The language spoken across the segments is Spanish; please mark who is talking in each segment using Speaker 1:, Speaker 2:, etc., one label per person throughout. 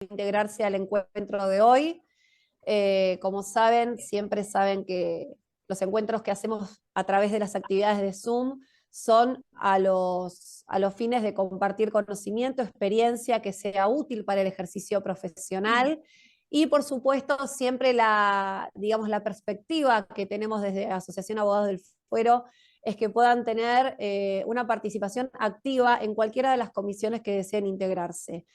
Speaker 1: integrarse al encuentro de hoy. Como saben, siempre saben que los encuentros que hacemos a través de las actividades de Zoom son a los fines de compartir conocimiento, experiencia que sea útil para el ejercicio profesional y por supuesto siempre digamos, la perspectiva que tenemos desde la Asociación Abogados del Fuero es que puedan tener una participación activa en cualquiera de las comisiones que deseen integrarse.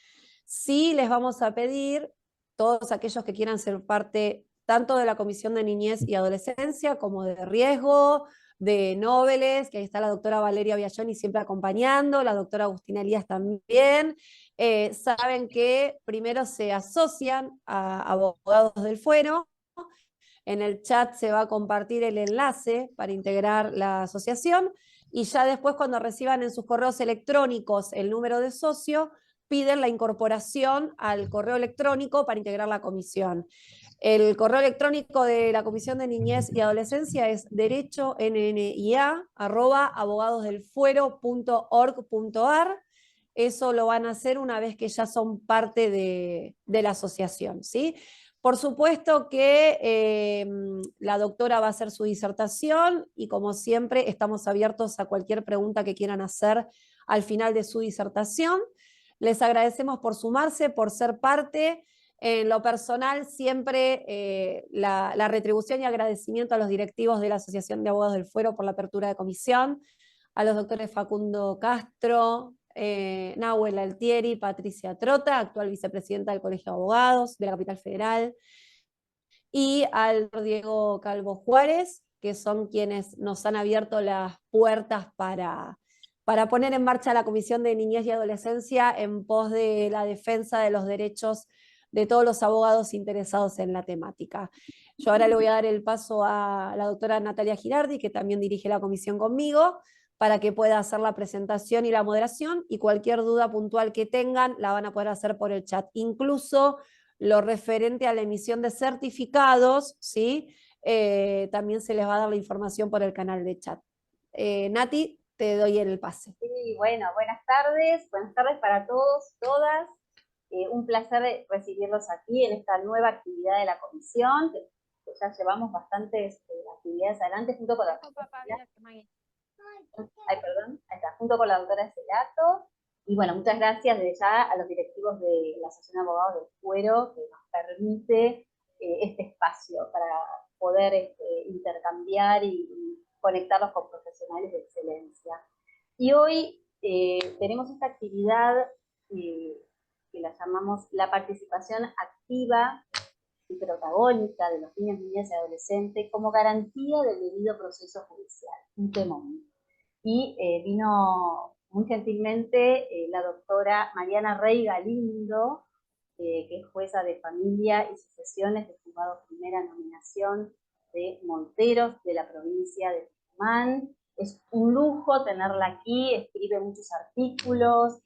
Speaker 1: Sí les vamos a pedir, todos aquellos que quieran ser parte tanto de la Comisión de Niñez y Adolescencia como de Riesgo, de Noveles, que ahí está la doctora Valeria Biagioni siempre acompañando, la doctora Agustina Elías también, saben que primero se asocian a Abogados del Fuero. En el chat se va a compartir el enlace para integrar la asociación y ya después cuando reciban en sus correos electrónicos el número de socio, piden la incorporación al correo electrónico para integrar la comisión. El correo electrónico de la Comisión de Niñez y Adolescencia es derechonnia@abogadosdelfuero.org.ar. Eso lo van a hacer una vez que ya son parte de la asociación, ¿sí? Por supuesto que la doctora va a hacer su disertación y como siempre estamos abiertos a cualquier pregunta que quieran hacer al final de su disertación. Les agradecemos por sumarse, por ser parte. En lo personal, siempre la retribución y agradecimiento a los directivos de la Asociación de Abogados del Fuero por la apertura de comisión, a los doctores Facundo Castro, Nahuel Altieri, Patricia Trota, actual vicepresidenta del Colegio de Abogados de la Capital Federal, y al Diego Calvo Juárez, que son quienes nos han abierto las puertas para poner en marcha la Comisión de Niñez y Adolescencia en pos de la defensa de los derechos de todos los abogados interesados en la temática. Yo ahora le voy a dar el paso a la doctora Natalia Girardi, que también dirige la comisión conmigo, para que pueda hacer la presentación y la moderación, y cualquier duda puntual que tengan la van a poder hacer por el chat. Incluso lo referente a la emisión de certificados, ¿sí? También se les va a dar la información por el canal de chat. Nati, te doy el pase.
Speaker 2: Sí, bueno, buenas tardes para todos, todas. Un placer recibirlos aquí en esta nueva actividad de la comisión, que ya llevamos bastantes actividades adelante junto con la junto con la doctora Celato. Y bueno, muchas gracias desde ya a los directivos de la Asociación de Abogados del Fuero que nos permite este espacio para poder intercambiar y conectarlos con profesionales de excelencia. Y hoy tenemos esta actividad que la llamamos la participación activa y protagónica de los niños, niñas y adolescentes como garantía del debido proceso judicial, un temón. Y vino muy gentilmente la doctora Mariana Rey Galindo, que es jueza de familia y sucesiones del juzgado primera nominación de Monteros de la provincia de Tucumán. Es un lujo tenerla aquí, escribe muchos artículos,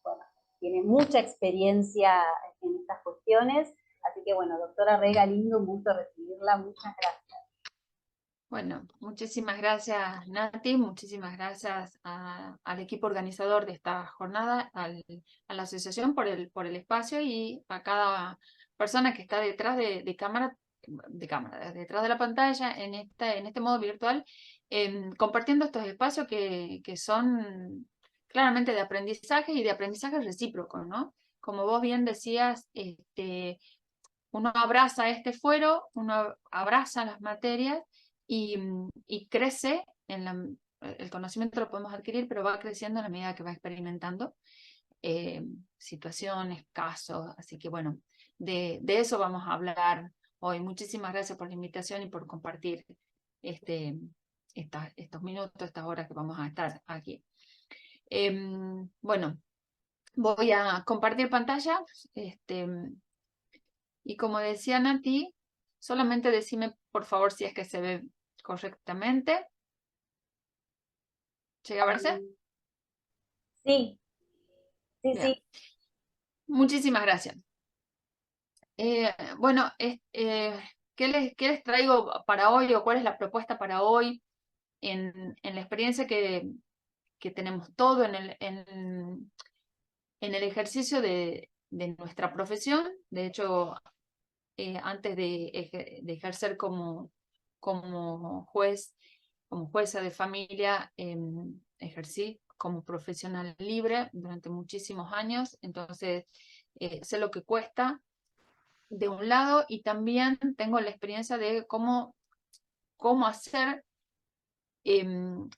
Speaker 2: bueno, tiene mucha experiencia en estas cuestiones, así que bueno, doctora Rey Galindo, un gusto recibirla, muchas gracias.
Speaker 3: Bueno, muchísimas gracias Nati, muchísimas gracias al equipo organizador de esta jornada, a la asociación por el espacio y a cada persona que está detrás de cámara, detrás de la pantalla en este modo virtual, compartiendo estos espacios que son claramente de aprendizaje y de aprendizaje recíproco, ¿no? Como vos bien decías, uno abraza este fuero, uno abraza las materias y crece, el conocimiento lo podemos adquirir, pero va creciendo a la medida que va experimentando situaciones, casos, así que bueno, de eso vamos a hablar hoy. Muchísimas gracias por la invitación y por compartir estos minutos, estas horas que vamos a estar aquí. Bueno, voy a compartir pantalla, y como decía Nati, solamente decime por favor si es que se ve correctamente. ¿Llega a verse?
Speaker 2: Sí, sí,
Speaker 3: Bien.
Speaker 2: sí.
Speaker 3: Muchísimas gracias. Bueno, ¿qué les traigo para hoy o cuál es la propuesta para hoy en la experiencia que tenemos todo en el ejercicio de de nuestra profesión. De hecho, antes de ejercer como juez, como jueza de familia, ejercí como profesional libre durante muchísimos años, entonces sé lo que cuesta de un lado, y también tengo la experiencia de cómo hacer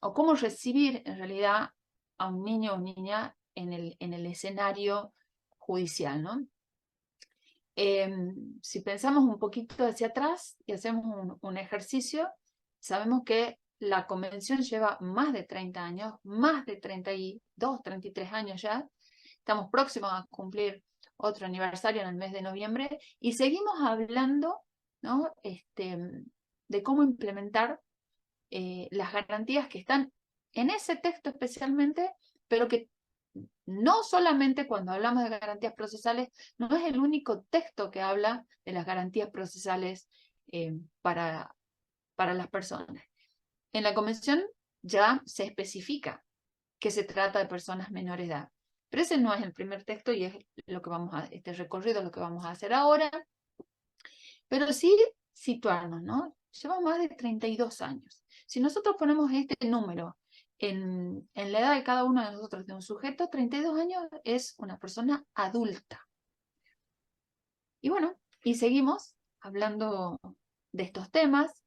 Speaker 3: o cómo recibir en realidad a un niño o niña en el escenario judicial, ¿no? Si pensamos un poquito hacia atrás y hacemos un ejercicio, sabemos que la convención lleva más de 30 años, más de 32, 33 años ya. Estamos próximos a cumplir otro aniversario en el mes de noviembre y seguimos hablando, ¿no? De cómo implementar las garantías que están en ese texto especialmente, pero que no solamente cuando hablamos de garantías procesales, no es el único texto que habla de las garantías procesales para las personas. En la convención ya se especifica que se trata de personas menores de edad, pero ese no es el primer texto y es lo que este recorrido es lo que vamos a hacer ahora, pero sí situarnos, ¿no? Llevamos más de 32 años. Si nosotros ponemos este número en la edad de cada uno de nosotros de un sujeto, 32 años es una persona adulta. Y bueno, y seguimos hablando de estos temas,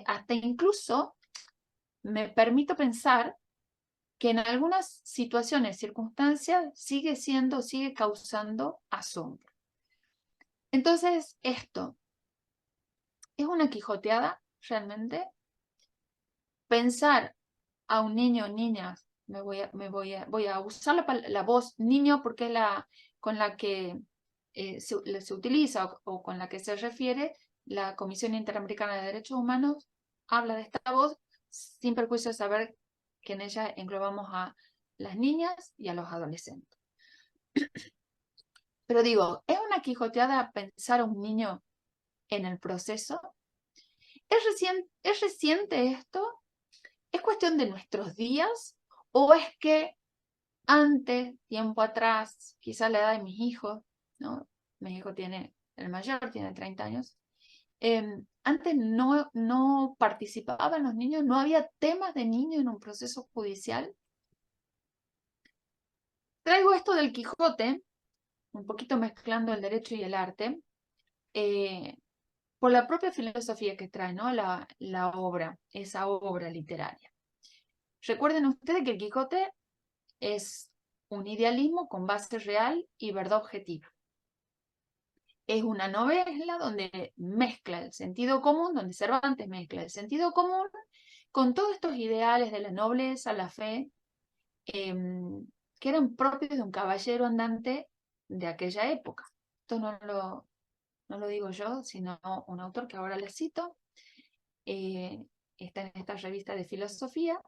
Speaker 3: hasta incluso me permito pensar que en algunas situaciones, circunstancias, sigue causando asombro. Entonces, esto es una quijoteada realmente. Pensar a un niño o niña, voy a usar la voz niño porque es la con la que se utiliza o con la que se refiere la Comisión Interamericana de Derechos Humanos, habla de esta voz sin perjuicio de saber que en ella englobamos a las niñas y a los adolescentes. Pero digo, ¿es una quijoteada pensar a un niño en el proceso? ¿Es reciente esto? ¿Es cuestión de nuestros días? ¿O es que antes, tiempo atrás, quizás la edad de mis hijos, ¿no? Mi hijo el mayor tiene 30 años, antes no participaban los niños, no había temas de niños en un proceso judicial? Traigo esto del Quijote, un poquito mezclando el derecho y el arte, por la propia filosofía que trae, ¿no? La obra, esa obra literaria. Recuerden ustedes que el Quijote es un idealismo con base real y verdad objetiva. Es una novela donde mezcla el sentido común, donde Cervantes mezcla el sentido común con todos estos ideales de la nobleza, la fe, que eran propios de un caballero andante de aquella época. Esto no lo digo yo, sino un autor que ahora les cito, está en esta revista de filosofía,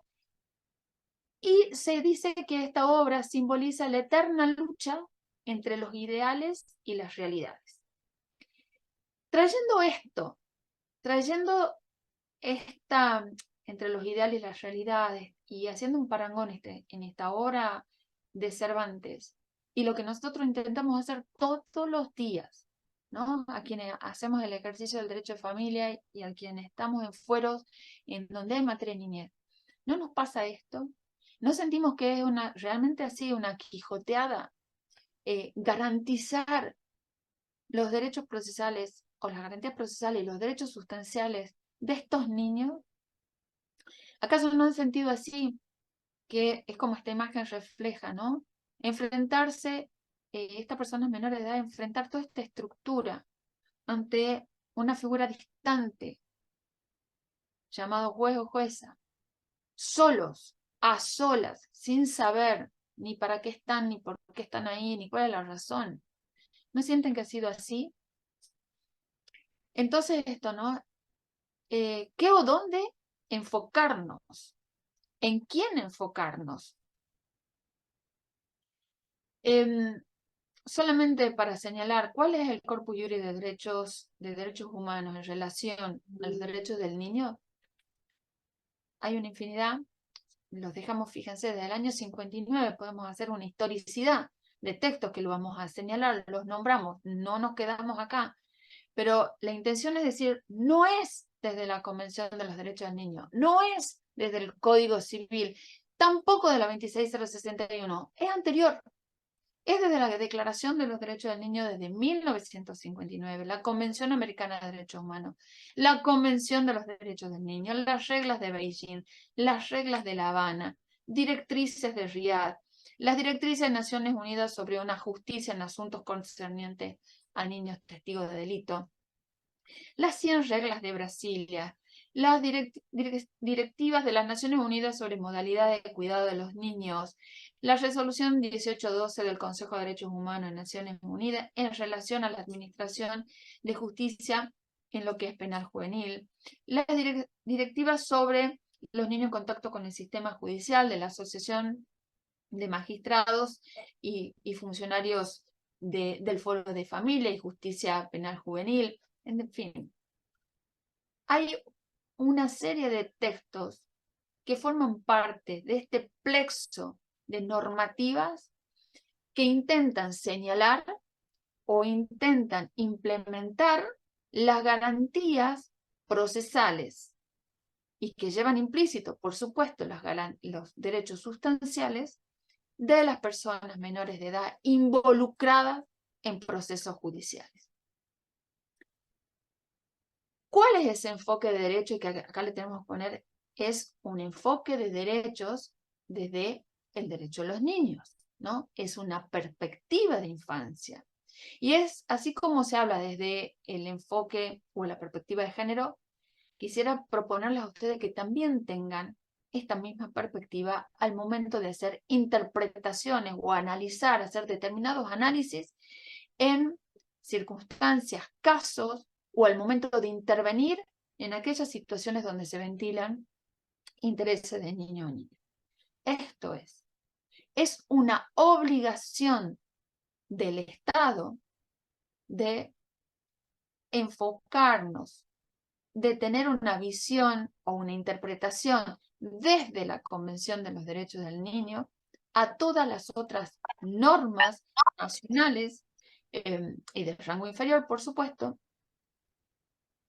Speaker 3: y se dice que esta obra simboliza la eterna lucha entre los ideales y las realidades. Trayendo esta entre los ideales y las realidades y haciendo un parangón en esta obra de Cervantes y lo que nosotros intentamos hacer todos los días, ¿no? A quienes hacemos el ejercicio del derecho de familia y a quienes estamos en fueros en donde hay materia de niñez. ¿No nos pasa esto? ¿No sentimos que es realmente así una quijoteada? Garantizar los derechos procesales o las garantías procesales y los derechos sustanciales de estos niños. ¿Acaso no han sentido así? Que es como esta imagen refleja, ¿no? Enfrentarse, estas personas menores de edad, enfrentar toda esta estructura ante una figura distante, llamado juez o jueza, solos, a solas, sin saber ni para qué están, ni por qué están ahí, ni cuál es la razón. ¿No sienten que ha sido así? Entonces esto, ¿no? ¿Qué o dónde enfocarnos? ¿En quién enfocarnos? Solamente para señalar cuál es el corpus iuris de derechos humanos en relación a los derechos del niño, hay una infinidad. Los dejamos, fíjense, desde el año 59 podemos hacer una historicidad de textos que lo vamos a señalar, los nombramos, no nos quedamos acá, pero la intención es decir, no es desde la Convención de los Derechos del Niño, no es desde el Código Civil, tampoco de la 26061, es anterior. Es desde la Declaración de los Derechos del Niño desde 1959, la Convención Americana de Derechos Humanos, la Convención de los Derechos del Niño, las reglas de Beijing, las reglas de La Habana, directrices de Riad, las directrices de Naciones Unidas sobre una justicia en asuntos concernientes a niños testigos de delito, las 100 reglas de Brasilia, las directivas de las Naciones Unidas sobre modalidades de cuidado de los niños, la resolución 1812 del Consejo de Derechos Humanos de Naciones Unidas en relación a la administración de justicia en lo que es penal juvenil, las directivas sobre los niños en contacto con el sistema judicial de la Asociación de Magistrados y funcionarios del Foro de Familia y Justicia Penal Juvenil, en fin. Hay una serie de textos que forman parte de este plexo de normativas que intentan señalar o intentan implementar las garantías procesales y que llevan implícito, por supuesto, los derechos sustanciales de las personas menores de edad involucradas en procesos judiciales. ¿Cuál es ese enfoque de derecho? Y que acá le tenemos que poner, es un enfoque de derechos desde el derecho de los niños, ¿no? Es una perspectiva de infancia. Y es así como se habla desde el enfoque o la perspectiva de género, quisiera proponerles a ustedes que también tengan esta misma perspectiva al momento de hacer interpretaciones o analizar, hacer determinados análisis en circunstancias, casos, o al momento de intervenir en aquellas situaciones donde se ventilan intereses de niño o niña. Esto es una obligación del Estado de enfocarnos, de tener una visión o una interpretación desde la Convención de los Derechos del Niño a todas las otras normas nacionales y de rango inferior, por supuesto,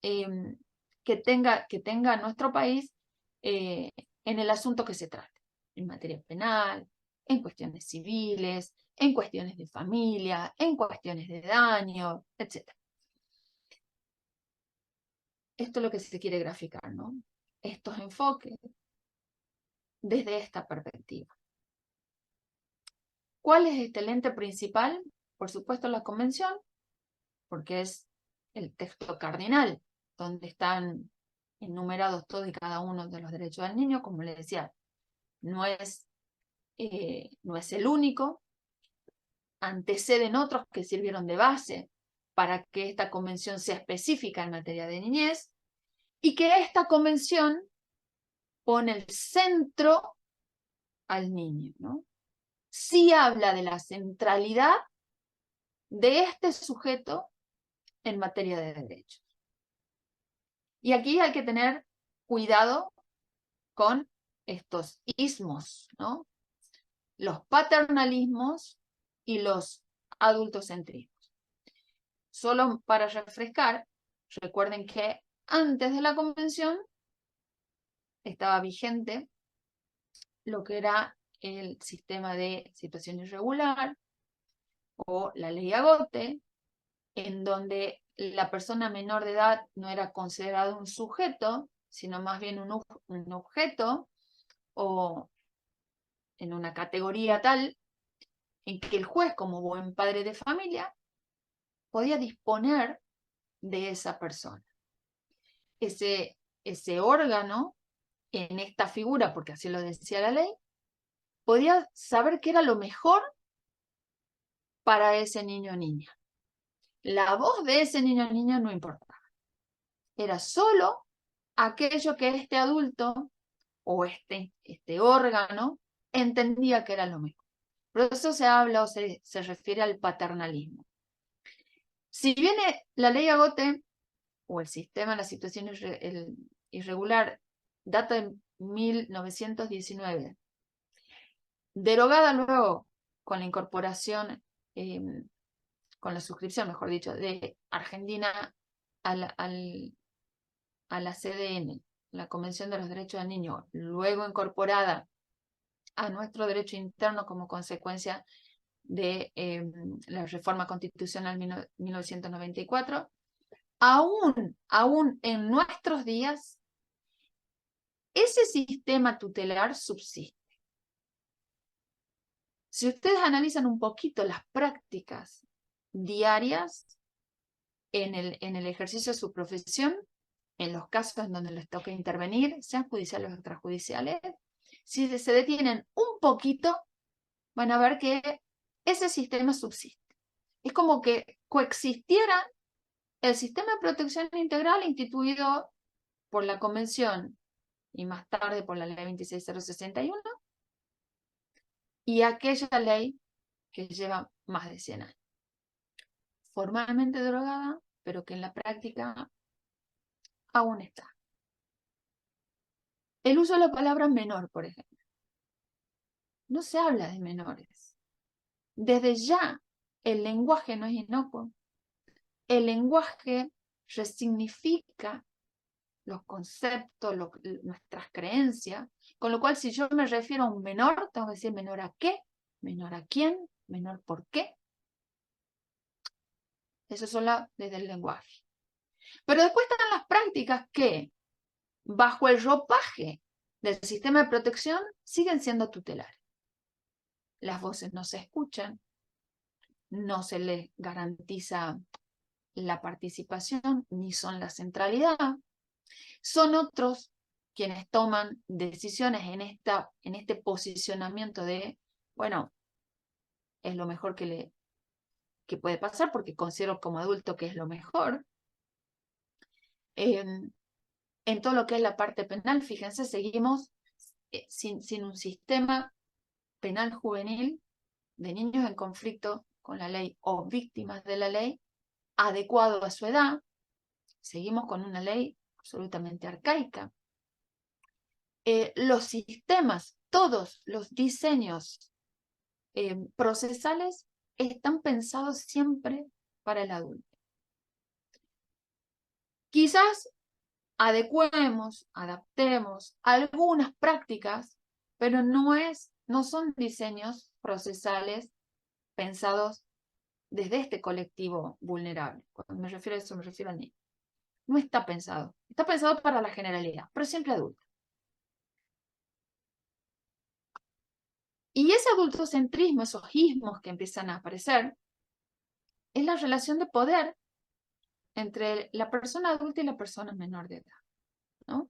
Speaker 3: que tenga nuestro país en el asunto que se trate, en materia penal, en cuestiones civiles, en cuestiones de familia, en cuestiones de daño, etc. Esto es lo que se quiere graficar, ¿no? Estos enfoques desde esta perspectiva. ¿Cuál es este lente principal? Por supuesto la Convención, porque es el texto cardinal, donde están enumerados todos y cada uno de los derechos del niño, como les decía, no es el único, anteceden otros que sirvieron de base para que esta convención sea específica en materia de niñez, y que esta convención pone el centro al niño, ¿no? Sí habla de la centralidad de este sujeto en materia de derechos. Y aquí hay que tener cuidado con estos ismos, ¿no? Los paternalismos y los adultocentrismos. Solo para refrescar, recuerden que antes de la convención estaba vigente lo que era el sistema de situación irregular o la ley Agote, en donde la persona menor de edad no era considerada un sujeto, sino más bien un objeto o en una categoría tal en que el juez, como buen padre de familia, podía disponer de esa persona. Ese órgano, en esta figura, porque así lo decía la ley, podía saber qué era lo mejor para ese niño o niña. La voz de ese niño o niña no importaba. Era solo aquello que este adulto o este órgano entendía que era lo mejor. Por eso se habla o se refiere al paternalismo. Si viene la ley Agote o el sistema de la situación irregular, data de 1919, derogada luego con la incorporación, con la suscripción, mejor dicho, de Argentina a la CDN, la Convención de los Derechos del Niño, luego incorporada a nuestro derecho interno como consecuencia de la reforma constitucional 1994, aún en nuestros días, ese sistema tutelar subsiste. Si ustedes analizan un poquito las prácticas diarias en el ejercicio de su profesión, en los casos en donde les toca intervenir, sean judiciales o extrajudiciales, si se detienen un poquito, van a ver que ese sistema subsiste. Es como que coexistiera el sistema de protección integral instituido por la Convención y más tarde por la Ley 26061 y aquella ley que lleva más de 100 años. Formalmente derogada, pero que en la práctica aún está. El uso de la palabra menor, por ejemplo. No se habla de menores. Desde ya, el lenguaje no es inocuo. El lenguaje resignifica los conceptos, nuestras creencias, con lo cual si yo me refiero a un menor, tengo que decir menor a qué, menor a quién, menor por qué. Eso es solo desde el lenguaje. Pero después están las prácticas que, bajo el ropaje del sistema de protección, siguen siendo tutelares. Las voces no se escuchan, no se les garantiza la participación, ni son la centralidad. Son otros quienes toman decisiones en este posicionamiento de, bueno, es lo mejor que puede pasar porque considero como adulto que es lo mejor. En todo lo que es la parte penal, fíjense, seguimos sin un sistema penal juvenil de niños en conflicto con la ley o víctimas de la ley adecuado a su edad. Seguimos con una ley absolutamente arcaica. Los sistemas, todos los diseños procesales están pensados siempre para el adulto. Quizás adecuemos, adaptemos algunas prácticas, pero no son diseños procesales pensados desde este colectivo vulnerable. Cuando me refiero a eso, me refiero al niño. No está pensado. Está pensado para la generalidad, pero siempre adulto. Y ese adultocentrismo, esos ismos que empiezan a aparecer, es la relación de poder entre la persona adulta y la persona menor de edad, ¿no?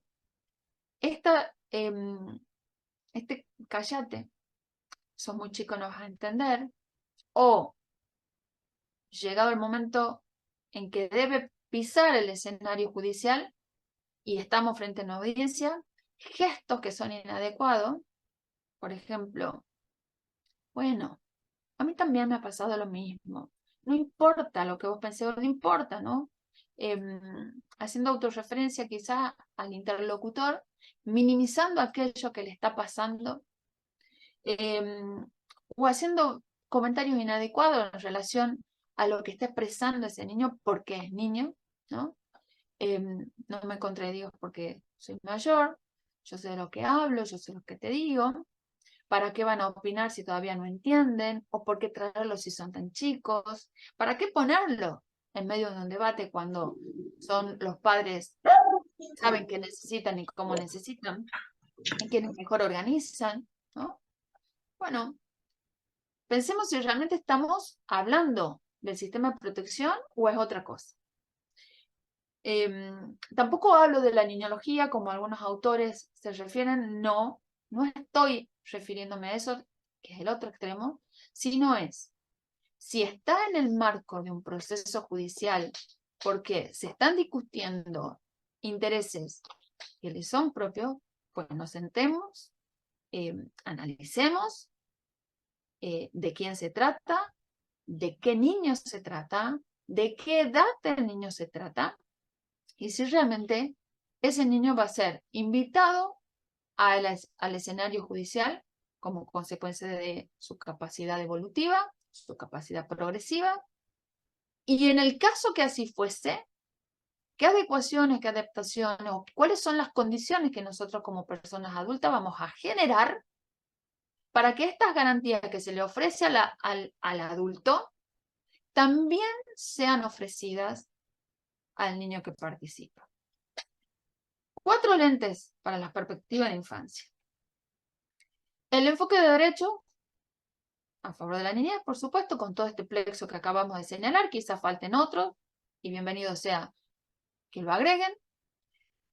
Speaker 3: Cállate, sos muy chico, no vas a entender, o llegado el momento en que debe pisar el escenario judicial y estamos frente a una audiencia, gestos que son inadecuados, por ejemplo, bueno, a mí también me ha pasado lo mismo, no importa lo que vos pensé, no importa, ¿no? Haciendo autorreferencia quizá al interlocutor, minimizando aquello que le está pasando, o haciendo comentarios inadecuados en relación a lo que está expresando ese niño porque es niño, ¿no? No me contradigo porque soy mayor, yo sé de lo que hablo, yo sé lo que te digo. ¿Para qué van a opinar si todavía no entienden? ¿O por qué traerlos si son tan chicos? ¿Para qué ponerlo en medio de un debate cuando son los padres, saben qué necesitan y cómo necesitan? ¿Y quiénes mejor organizan? ¿No? Bueno, pensemos si realmente estamos hablando del sistema de protección o es otra cosa. Tampoco hablo de la niñología como algunos autores se refieren, no estoy refiriéndome a eso, que es el otro extremo, sino es, si está en el marco de un proceso judicial porque se están discutiendo intereses que le son propios, pues nos sentemos, analicemos de quién se trata, de qué niño se trata, de qué edad del niño se trata, y si realmente ese niño va a ser invitado al escenario judicial como consecuencia de su capacidad evolutiva, su capacidad progresiva. Y en el caso que así fuese, ¿qué adecuaciones, qué adaptaciones o cuáles son las condiciones que nosotros como personas adultas vamos a generar para que estas garantías que se le ofrece al adulto también sean ofrecidas al niño que participa? 4 lentes para la perspectiva de la infancia. El enfoque de derecho a favor de la niñez, por supuesto, con todo este plexo que acabamos de señalar, quizás falten otros, y bienvenido sea que lo agreguen.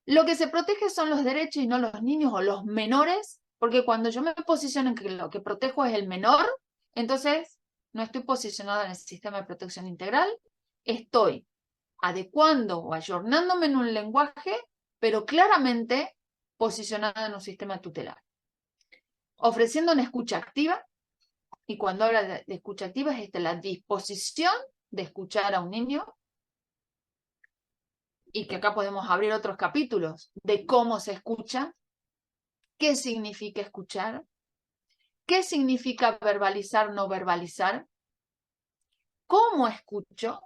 Speaker 3: Lo que se protege son los derechos y no los niños o los menores, porque cuando yo me posiciono en que lo que protejo es el menor, entonces no estoy posicionada en el sistema de protección integral, estoy adecuando o ayornándome en un lenguaje, pero claramente posicionada en un sistema tutelar. Ofreciendo una escucha activa, y cuando habla de escucha activa es la disposición de escuchar a un niño, y que acá podemos abrir otros capítulos de cómo se escucha, qué significa escuchar, qué significa verbalizar, no verbalizar, cómo escucho,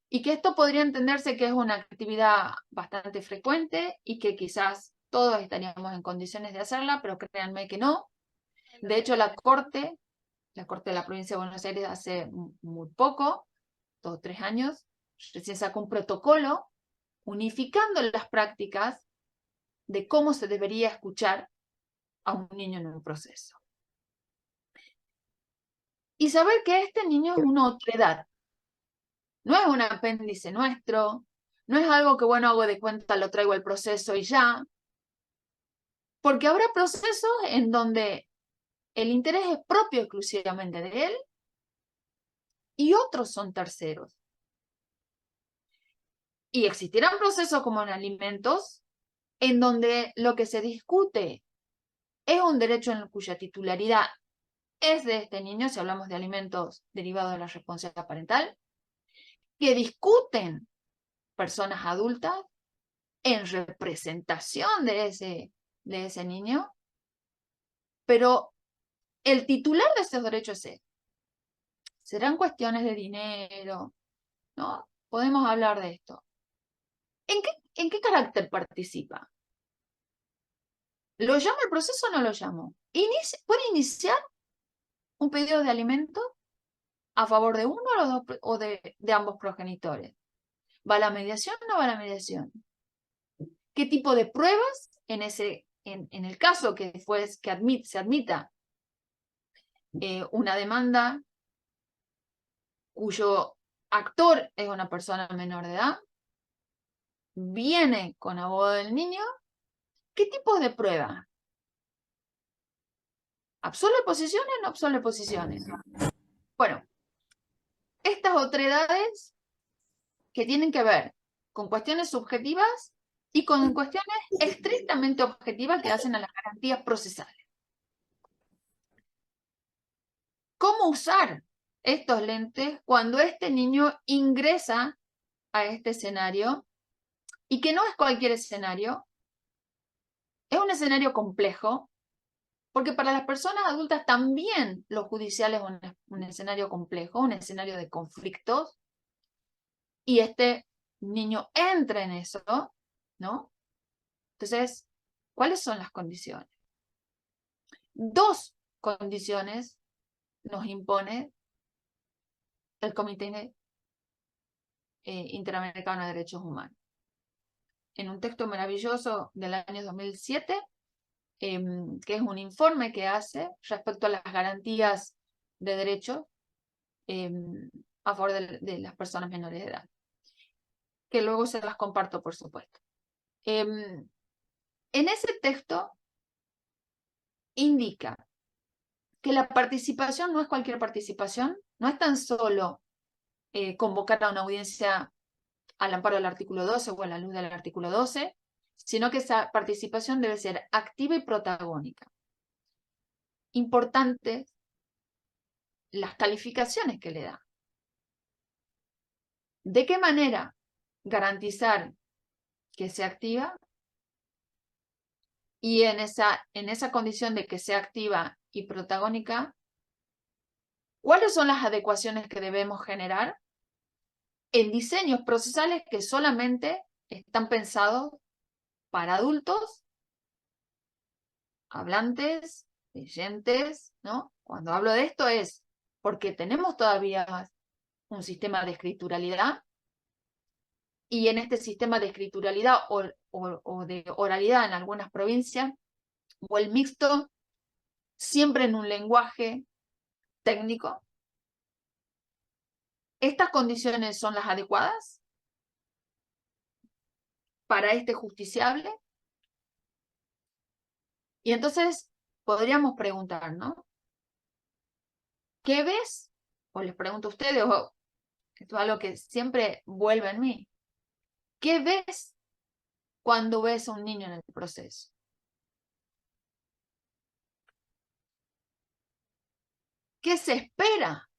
Speaker 3: y que esto podría entenderse que es una actividad bastante frecuente y que quizás todos estaríamos en condiciones de hacerla, pero créanme que no. De hecho, la Corte de la Provincia de Buenos Aires hace muy poco, 2 o 3 años, recién sacó un protocolo unificando las prácticas de cómo se debería escuchar a un niño en un proceso. Y saber que este niño es una otredad. No es un apéndice nuestro, no es algo que, bueno, hago de cuenta, lo traigo al proceso y ya. Porque habrá procesos en donde el interés es propio exclusivamente de él y otros son terceros. Y existirán procesos como en alimentos en donde lo que se discute es un derecho en cuya titularidad es de este niño, si hablamos de alimentos derivados de la responsabilidad parental, que discuten personas adultas en representación de ese niño, pero el titular de esos derechos es él. Serán cuestiones de dinero, ¿no? Podemos hablar de esto. ¿En qué carácter participa? ¿Lo llama el proceso o no lo llamo? ¿Puede iniciar un pedido de alimento a favor de uno o de ambos progenitores? ¿Va a la mediación o no va a la mediación? ¿Qué tipo de pruebas en el caso que se admita una demanda cuyo actor es una persona menor de edad, viene con abogado del niño? ¿Qué tipo de prueba? ¿Absuelve posiciones o no absuelve posiciones? Bueno, estas otredades que tienen que ver con cuestiones subjetivas y con cuestiones estrictamente objetivas que hacen a las garantías procesales. ¿Cómo usar estos lentes cuando este niño ingresa a este escenario? Y que no es cualquier escenario, es un escenario complejo, porque para las personas adultas también lo judicial es un escenario complejo, un escenario de conflictos, y este niño entra en eso, ¿no? Entonces, ¿cuáles son las condiciones? 2 condiciones nos impone el Comité Interamericano de Derechos Humanos. En un texto maravilloso del año 2007, que es un informe que hace respecto a las garantías de derechos a favor de las personas menores de edad, que luego se las comparto, por supuesto. En ese texto indica que la participación no es cualquier participación, no es tan solo convocar a una audiencia al amparo del artículo 12 o a la luz del artículo 12, sino que esa participación debe ser activa y protagónica. Importantes las calificaciones que le da. ¿De qué manera garantizar que sea activa Y en esa condición de que sea activa y protagónica, ¿cuáles son las adecuaciones que debemos generar en diseños procesales que solamente están pensados para adultos, hablantes, leyentes, ¿no? Cuando hablo de esto es porque tenemos todavía un sistema de escrituralidad, y en este sistema de escrituralidad o de oralidad en algunas provincias, o el mixto, siempre en un lenguaje técnico. ¿Estas condiciones son las adecuadas para este justiciable? Y entonces podríamos preguntar, ¿no? ¿Qué ves? O les pregunto a ustedes, o esto es algo que siempre vuelve en mí. ¿Qué ves cuando ves a un niño en el proceso? ¿Qué se espera?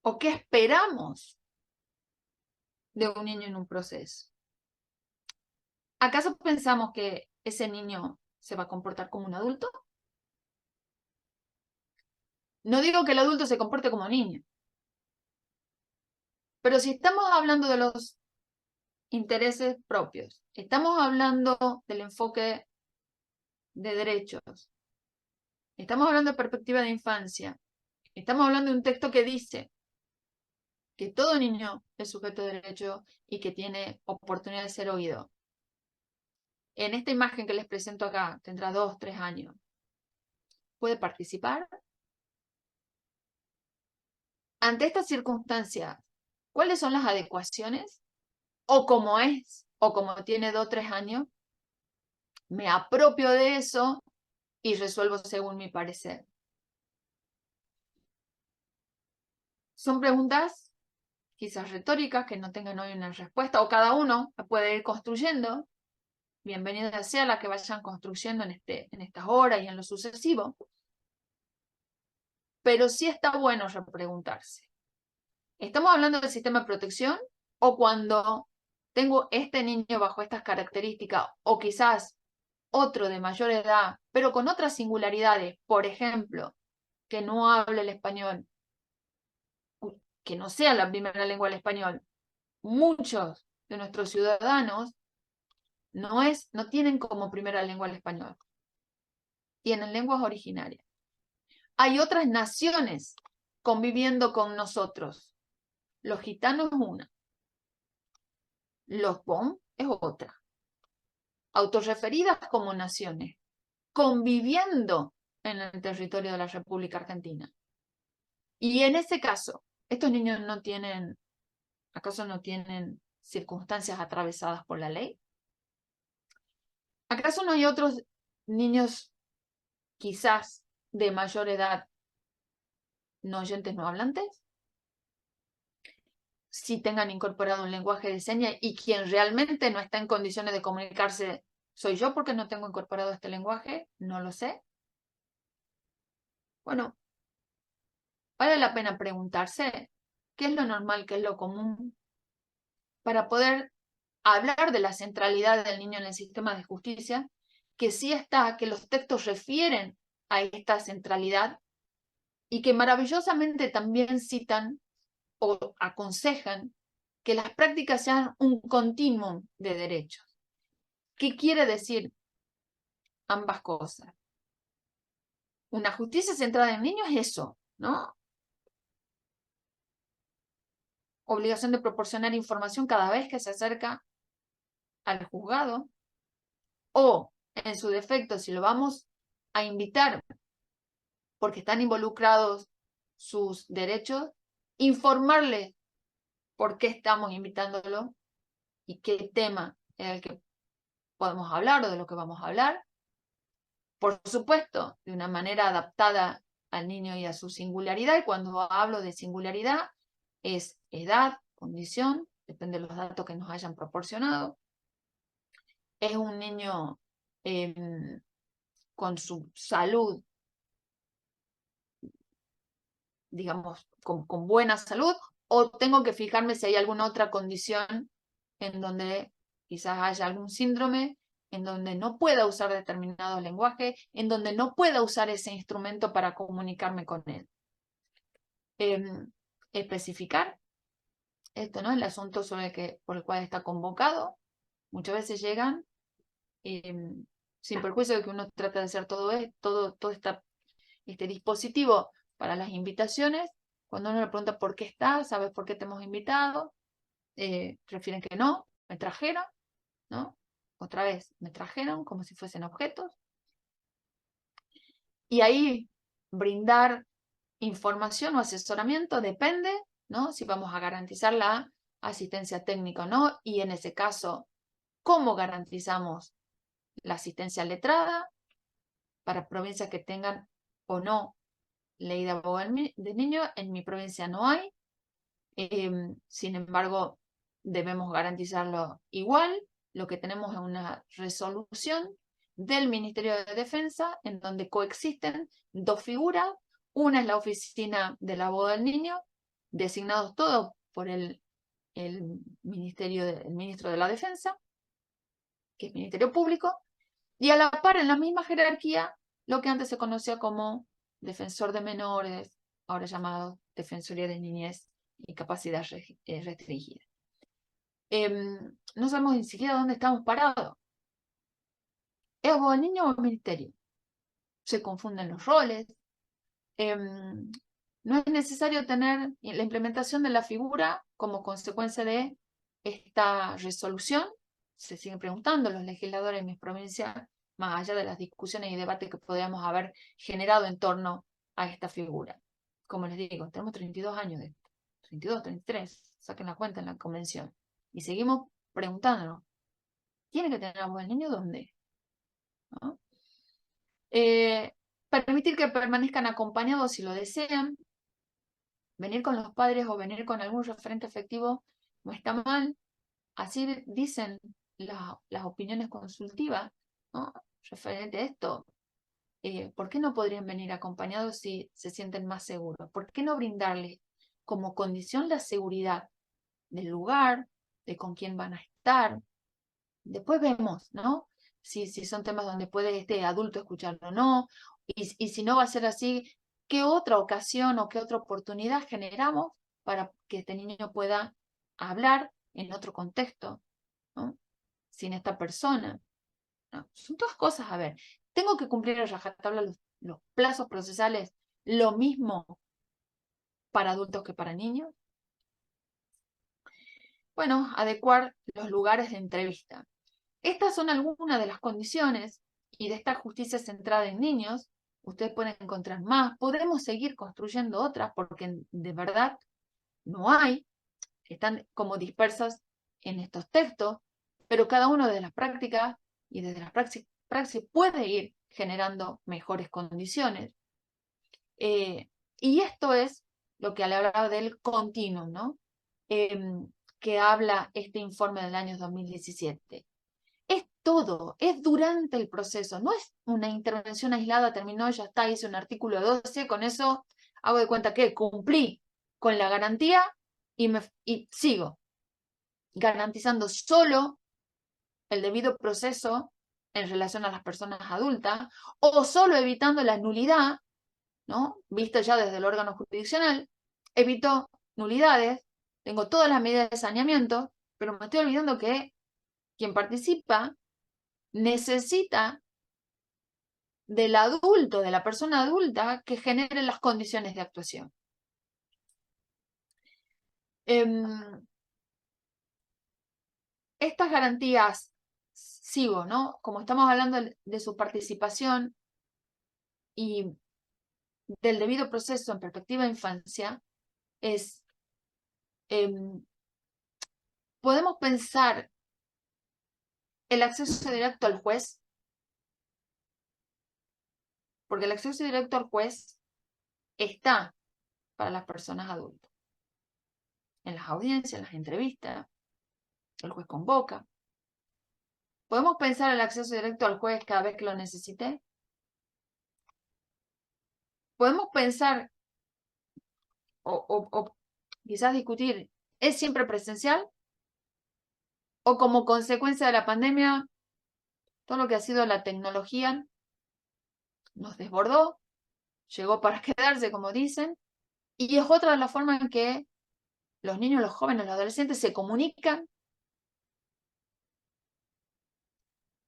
Speaker 3: ¿O qué esperamos de un niño en un proceso? ¿Acaso pensamos que ese niño se va a comportar como un adulto? No digo que el adulto se comporte como niño, pero si estamos hablando de los intereses propios, estamos hablando del enfoque de derechos, estamos hablando de perspectiva de infancia, estamos hablando de un texto que dice que todo niño es sujeto de derecho y que tiene oportunidad de ser oído. En esta imagen que les presento acá, tendrá 2, 3 años. ¿Puede participar? Ante estas circunstancias, ¿cuáles son las adecuaciones? O como es, o como tiene 2 o 3 años, me apropio de eso y resuelvo según mi parecer. Son preguntas quizás retóricas que no tengan hoy una respuesta, o cada uno la puede ir construyendo. Bienvenida sea la que vayan construyendo en estas horas y en lo sucesivo. Pero sí está bueno repreguntarse. ¿Estamos hablando del sistema de protección? ¿O cuando tengo este niño bajo estas características, o quizás otro de mayor edad, pero con otras singularidades, por ejemplo, que no hable el español, que no sea la primera lengua el español? Muchos de nuestros ciudadanos no tienen como primera lengua el español, tienen lenguas originarias. Hay otras naciones conviviendo con nosotros. Los gitanos es una, los BOM es otra, autorreferidas como naciones, conviviendo en el territorio de la República Argentina. Y en ese caso, estos niños ¿acaso no tienen circunstancias atravesadas por la ley? ¿Acaso no hay otros niños quizás de mayor edad no oyentes, no hablantes? Si tengan incorporado un lenguaje de señas y quien realmente no está en condiciones de comunicarse soy yo porque no tengo incorporado este lenguaje, no lo sé. Bueno, vale la pena preguntarse qué es lo normal, qué es lo común, para poder hablar de la centralidad del niño en el sistema de justicia, que sí está, que los textos refieren a esta centralidad y que maravillosamente también citan o aconsejan que las prácticas sean un continuum de derechos. ¿Qué quiere decir ambas cosas? Una justicia centrada en niños es eso, ¿no? Obligación de proporcionar información cada vez que se acerca al juzgado, o en su defecto, si lo vamos a invitar porque están involucrados sus derechos, informarle por qué estamos invitándolo y qué tema es el que podemos hablar o de lo que vamos a hablar. Por supuesto, de una manera adaptada al niño y a su singularidad. Y cuando hablo de singularidad, es edad, condición, depende de los datos que nos hayan proporcionado. Es un niño con su salud, digamos, con buena salud, o tengo que fijarme si hay alguna otra condición en donde quizás haya algún síndrome en donde no pueda usar determinado lenguaje, en donde no pueda usar ese instrumento para comunicarme con él. Especificar esto, ¿no? El asunto por el cual está convocado. Muchas veces llegan sin perjuicio de que uno trata de hacer todo este dispositivo para las invitaciones. Cuando uno le pregunta por qué está, ¿sabes por qué te hemos invitado? Refieren que no, me trajeron, ¿no? Otra vez, me trajeron como si fuesen objetos. Y ahí brindar información o asesoramiento depende, ¿no? Si vamos a garantizar la asistencia técnica o no, y en ese caso, ¿cómo garantizamos la asistencia letrada para provincias que tengan o no ley de abogado de niño? En mi provincia no hay, sin embargo, debemos garantizarlo igual. Lo que tenemos es una resolución del Ministerio de Defensa en donde coexisten dos figuras. Una es la oficina del abogado del niño, designados todos por el ministro de la Defensa, que es Ministerio Público, y a la par, en la misma jerarquía, lo que antes se conocía como defensor de menores, ahora llamado Defensoría de Niñez y Capacidad Restringida. No sabemos ni siquiera dónde estamos parados. ¿Es abogado del niño o el ministerio? Se confunden los roles. No es necesario tener la implementación de la figura como consecuencia de esta resolución. Se siguen preguntando los legisladores en mis provincias, más allá de las discusiones y debates que podríamos haber generado en torno a esta figura. Como les digo, tenemos 32 años de esto, 32, 33, saquen la cuenta en la convención. Y seguimos preguntándonos, ¿tiene que tener abogado del niño dónde? ¿No? Permitir que permanezcan acompañados si lo desean. Venir con los padres o venir con algún referente efectivo no está mal. Así dicen las opiniones consultivas, ¿no? Referente a esto. ¿Por qué no podrían venir acompañados si se sienten más seguros? ¿Por qué no brindarles como condición la seguridad del lugar, de con quién van a estar? Después vemos, ¿no? Si son temas donde puede este adulto escucharlo o no, y si no va a ser así, ¿qué otra ocasión o qué otra oportunidad generamos para que este niño pueda hablar en otro contexto, ¿no? Sin esta persona? ¿No? Son todas cosas, a ver, tengo que cumplir a rajatabla los plazos procesales, lo mismo para adultos que para niños. Bueno, adecuar los lugares de entrevista. Estas son algunas de las condiciones y de esta justicia centrada en niños. Ustedes pueden encontrar más. Podemos seguir construyendo otras porque de verdad no hay. Están como dispersas en estos textos, pero cada una de las prácticas y desde las praxis puede ir generando mejores condiciones. Y esto es lo que le hablaba del continuum, ¿no? Que habla este informe del año 2017. Es todo, es durante el proceso, no es una intervención aislada, terminó, ya está, hice un artículo 12, con eso hago de cuenta que cumplí con la garantía y sigo garantizando solo el debido proceso en relación a las personas adultas o solo evitando la nulidad, ¿no? Visto ya desde el órgano jurisdiccional, evito nulidades, tengo todas las medidas de saneamiento, pero me estoy olvidando que quien participa necesita del adulto, de la persona adulta, que genere las condiciones de actuación. Estas garantías, sigo, ¿no? Como estamos hablando de su participación y del debido proceso en perspectiva de infancia, es, podemos pensar el acceso directo al juez, porque el acceso directo al juez está para las personas adultas. En las audiencias, en las entrevistas, el juez convoca. ¿Podemos pensar el acceso directo al juez cada vez que lo necesite? ¿Podemos pensar o quizás discutir, ¿es siempre presencial? ¿O como consecuencia de la pandemia todo lo que ha sido la tecnología nos desbordó, llegó para quedarse, como dicen, y es otra de las formas en que los niños, los jóvenes, los adolescentes se comunican.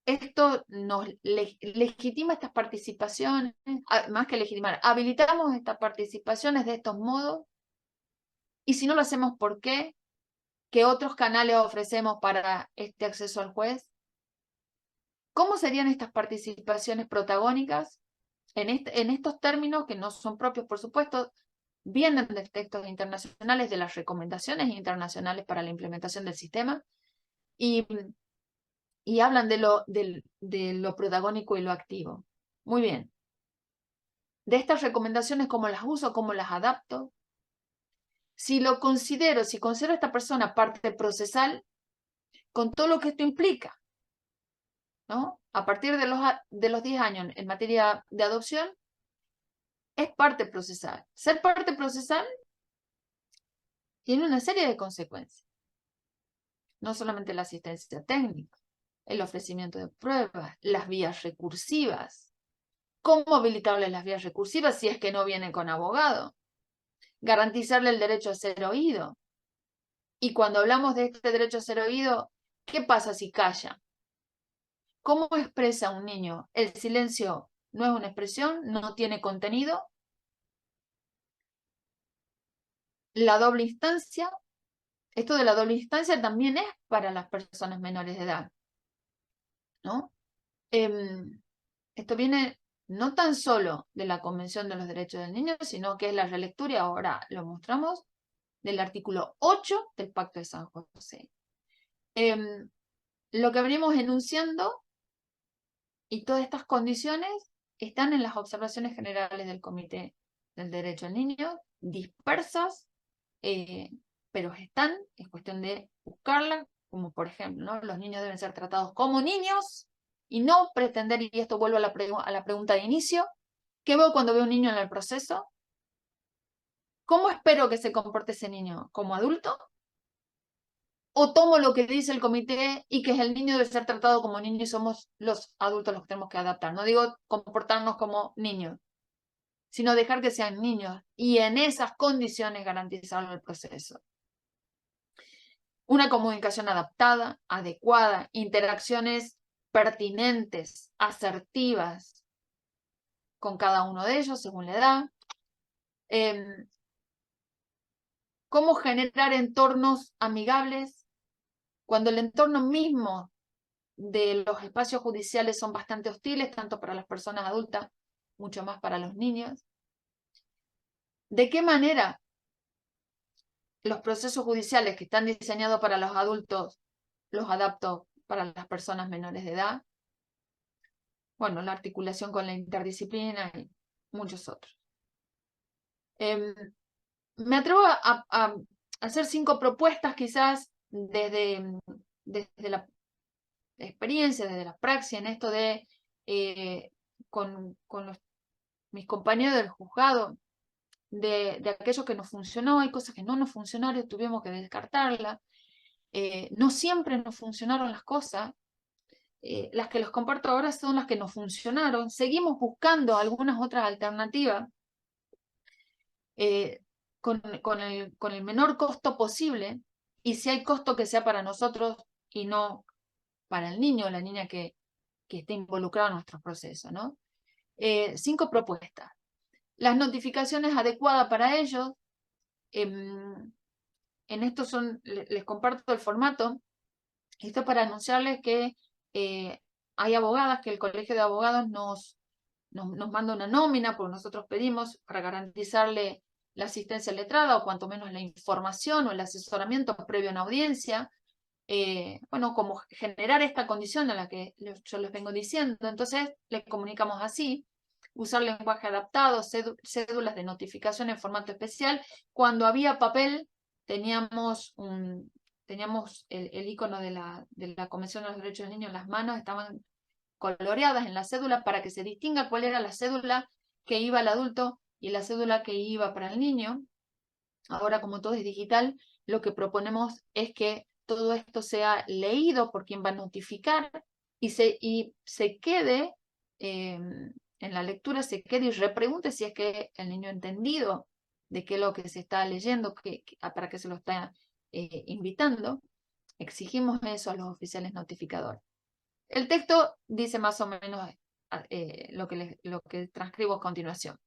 Speaker 3: Esto nos legitima estas participaciones, más que legitimar, habilitamos estas participaciones de estos modos, y si no lo hacemos, ¿por qué? ¿Qué otros canales ofrecemos para este acceso al juez? ¿Cómo serían estas participaciones protagónicas? En estos términos, que no son propios, por supuesto, vienen de textos internacionales, de las recomendaciones internacionales para la implementación del sistema, y hablan de lo protagónico y lo activo. Muy bien. De estas recomendaciones, ¿cómo las uso? ¿Cómo las adapto? Si considero a esta persona parte procesal, con todo lo que esto implica, ¿no? A partir de los 10 años en materia de adopción, es parte procesal. Ser parte procesal tiene una serie de consecuencias. No solamente la asistencia técnica, el ofrecimiento de pruebas, las vías recursivas. ¿Cómo habilitarles las vías recursivas si es que no vienen con abogado? Garantizarle el derecho a ser oído. Y cuando hablamos de este derecho a ser oído, ¿qué pasa si calla? ¿Cómo expresa un niño? El silencio no es una expresión, no tiene contenido. La doble instancia, esto de la doble instancia también es para las personas menores de edad, ¿no? Esto viene no tan solo de la Convención de los Derechos del Niño, sino que es la relectura, y ahora lo mostramos, del artículo 8 del Pacto de San José. Lo que venimos enunciando y todas estas condiciones están en las observaciones generales del Comité del Derecho al Niño, dispersas, pero están, es cuestión de buscarlas, como por ejemplo, ¿no? Los niños deben ser tratados como niños y no pretender, y esto vuelvo a la pregunta de inicio, ¿qué veo cuando veo un niño en el proceso? ¿Cómo espero que se comporte ese niño? ¿Como adulto? ¿O tomo lo que dice el comité y que el niño debe ser tratado como niño y somos los adultos los que tenemos que adaptar? No digo comportarnos como niños, sino dejar que sean niños y en esas condiciones garantizar el proceso. Una comunicación adaptada, adecuada, interacciones pertinentes, asertivas con cada uno de ellos según la edad. ¿Cómo generar entornos amigables? Cuando el entorno mismo de los espacios judiciales son bastante hostiles, tanto para las personas adultas, mucho más para los niños. ¿De qué manera los procesos judiciales que están diseñados para los adultos los adapto para las personas menores de edad? Bueno, la articulación con la interdisciplina y muchos otros. Me atrevo a hacer 5 propuestas quizás desde la experiencia, desde la praxis en esto de con mis compañeros del juzgado, de aquello que nos funcionó, hay cosas que no nos funcionaron, tuvimos que descartarlas. No siempre nos funcionaron las cosas. Las que los comparto ahora son las que nos funcionaron. Seguimos buscando algunas otras alternativas con el menor costo posible, y si hay costo que sea para nosotros y no para el niño o la niña que esté involucrado en nuestro proceso, ¿no? 5 propuestas. Las notificaciones adecuadas para ellos. En esto les comparto el formato. Esto es para anunciarles que hay abogadas, que el Colegio de Abogados nos manda una nómina, porque nosotros pedimos para garantizarle la asistencia letrada, o cuanto menos la información o el asesoramiento previo a una audiencia. Bueno, como generar esta condición a la que yo les vengo diciendo. Entonces, les comunicamos así: usar lenguaje adaptado, cédulas de notificación en formato especial. Cuando había papel, teníamos el icono de la Convención de los Derechos del Niño en las manos, estaban coloreadas en la cédula para que se distinga cuál era la cédula que iba al adulto y la cédula que iba para el niño. Ahora, como todo es digital, lo que proponemos es que todo esto sea leído por quien va a notificar, y se quede en la lectura, se quede y repregunte si es que el niño ha entendido de qué es lo que se está leyendo, para qué se lo está invitando. Exigimos eso a los oficiales notificadores. El texto dice más o menos lo que transcribo a continuación.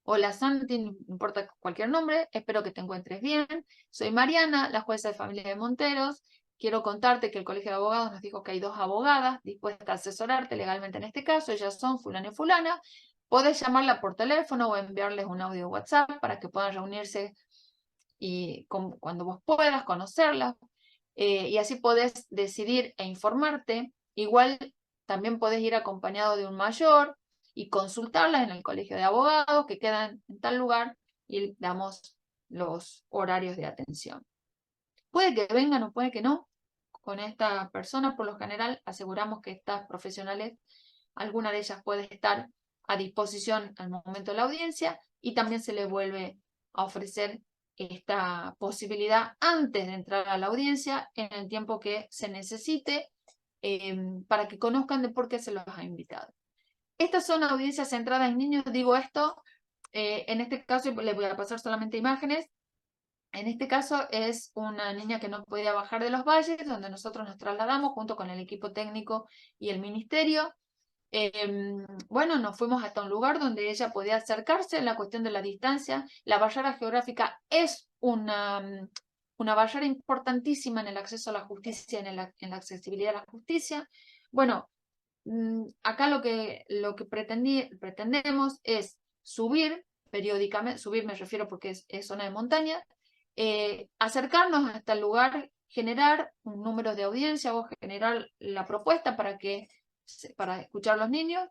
Speaker 3: Hola Santi, no importa cualquier nombre, espero que te encuentres bien. Soy Mariana, la jueza de familia de Monteros. Quiero contarte que el Colegio de Abogados nos dijo que hay 2 abogadas dispuestas a asesorarte legalmente en este caso. Ellas son fulana y fulana. Podés llamarla por teléfono o enviarles un audio WhatsApp para que puedan reunirse y cuando vos puedas conocerlas. Y así podés decidir e informarte. Igual también podés ir acompañado de un mayor y consultarlas en el colegio de abogados que quedan en tal lugar y damos los horarios de atención. Puede que vengan o puede que no. Con esta persona, por lo general, aseguramos que estas profesionales, alguna de ellas puede estar a disposición al momento de la audiencia y también se le vuelve a ofrecer esta posibilidad antes de entrar a la audiencia en el tiempo que se necesite para que conozcan de por qué se los ha invitado. Estas son audiencias centradas en niños, digo esto, en este caso les voy a pasar solamente imágenes. En este caso es una niña que no podía bajar de los valles, donde nosotros nos trasladamos junto con el equipo técnico y el ministerio. Bueno, nos fuimos hasta un lugar donde ella podía acercarse en la cuestión de la distancia. La barrera geográfica es una barrera importantísima en el acceso a la justicia, en la accesibilidad a la justicia. Bueno, acá lo que pretendemos es subir periódicamente, subir me refiero porque es zona de montaña, acercarnos hasta el lugar, generar un número de audiencia o generar la propuesta para escuchar a los niños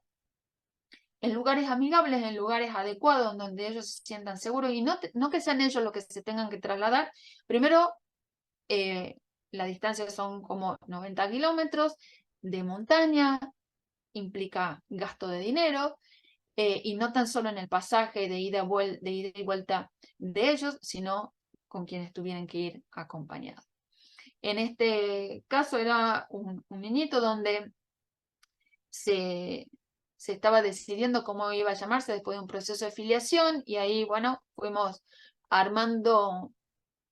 Speaker 3: en lugares amigables, en lugares adecuados, donde ellos se sientan seguros y no que sean ellos los que se tengan que trasladar. Primero, la distancia son como 90 kilómetros de montaña, implica gasto de dinero, y no tan solo en el pasaje de ida y vuelta de ellos, sino con quienes tuvieran que ir acompañados. En este caso era un niñito donde se estaba decidiendo cómo iba a llamarse después de un proceso de filiación y ahí, bueno, fuimos armando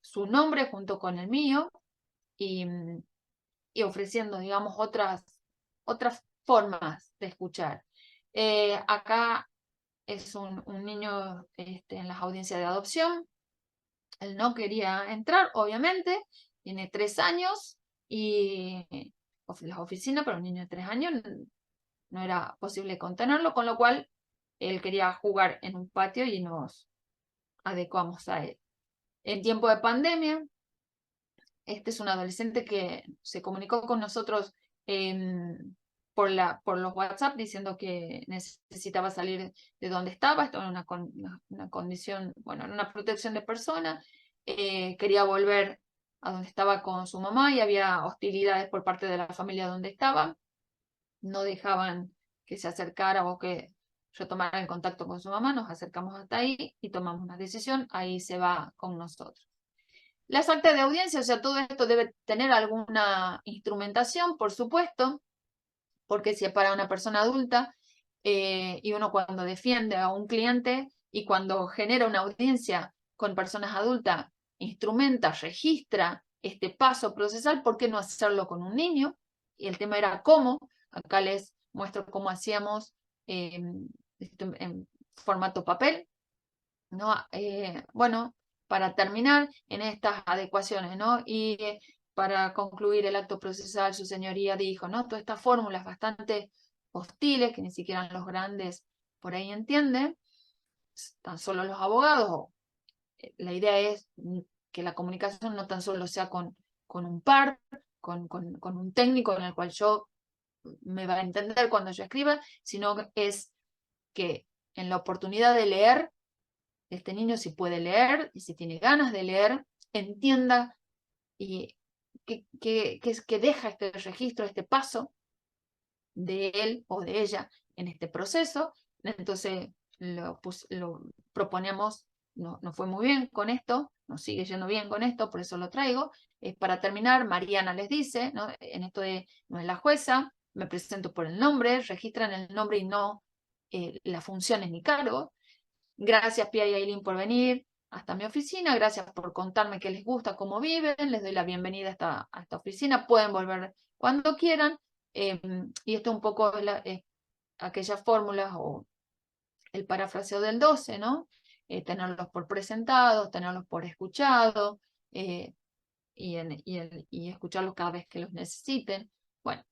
Speaker 3: su nombre junto con el mío y ofreciendo, digamos, otras formas de escuchar. Acá es un niño en las audiencias de adopción. Él no quería entrar, obviamente, tiene 3 años y las oficinas para un niño de 3 años no era posible contenerlo, con lo cual él quería jugar en un patio y nos adecuamos a él. En tiempo de pandemia, este es un adolescente que se comunicó con nosotros por los WhatsApp diciendo que necesitaba salir de donde estaba en una condición, bueno, en una protección de persona, quería volver a donde estaba con su mamá y había hostilidades por parte de la familia donde estaba, no dejaban que se acercara o que retomara el contacto con su mamá, nos acercamos hasta ahí y tomamos una decisión, ahí se va con nosotros. Las actas de audiencia, o sea, todo esto debe tener alguna instrumentación, por supuesto, porque si es para una persona adulta y uno cuando defiende a un cliente y cuando genera una audiencia con personas adultas, instrumenta, registra este paso procesal, ¿por qué no hacerlo con un niño? Y el tema era cómo. Acá les muestro cómo hacíamos en formato papel, ¿no? Bueno, para terminar en estas adecuaciones, ¿no? Y para concluir el acto procesal, su señoría dijo, ¿no? Todas estas fórmulas bastante hostiles, que ni siquiera los grandes por ahí entienden, tan solo los abogados. La idea es que la comunicación no tan solo sea con un par, con un técnico en el cual yo me va a entender cuando yo escriba, sino es que en la oportunidad de leer, este niño si puede leer y si tiene ganas de leer, entienda y que deja este registro, este paso de él o de ella en este proceso. Entonces lo proponemos, no fue muy bien con esto, nos sigue yendo bien con esto, por eso lo traigo. Para terminar, Mariana les dice, ¿no? En esto de no es la jueza, me presento por el nombre, registran el nombre y no las funciones ni cargo. Gracias Pia y Aileen por venir hasta mi oficina, gracias por contarme qué les gusta, cómo viven, les doy la bienvenida a esta oficina, pueden volver cuando quieran, y esto un poco es aquellas fórmulas o el parafraseo del 12, ¿no? Tenerlos por presentados, tenerlos por escuchados, y escucharlos cada vez que los necesiten. Bueno,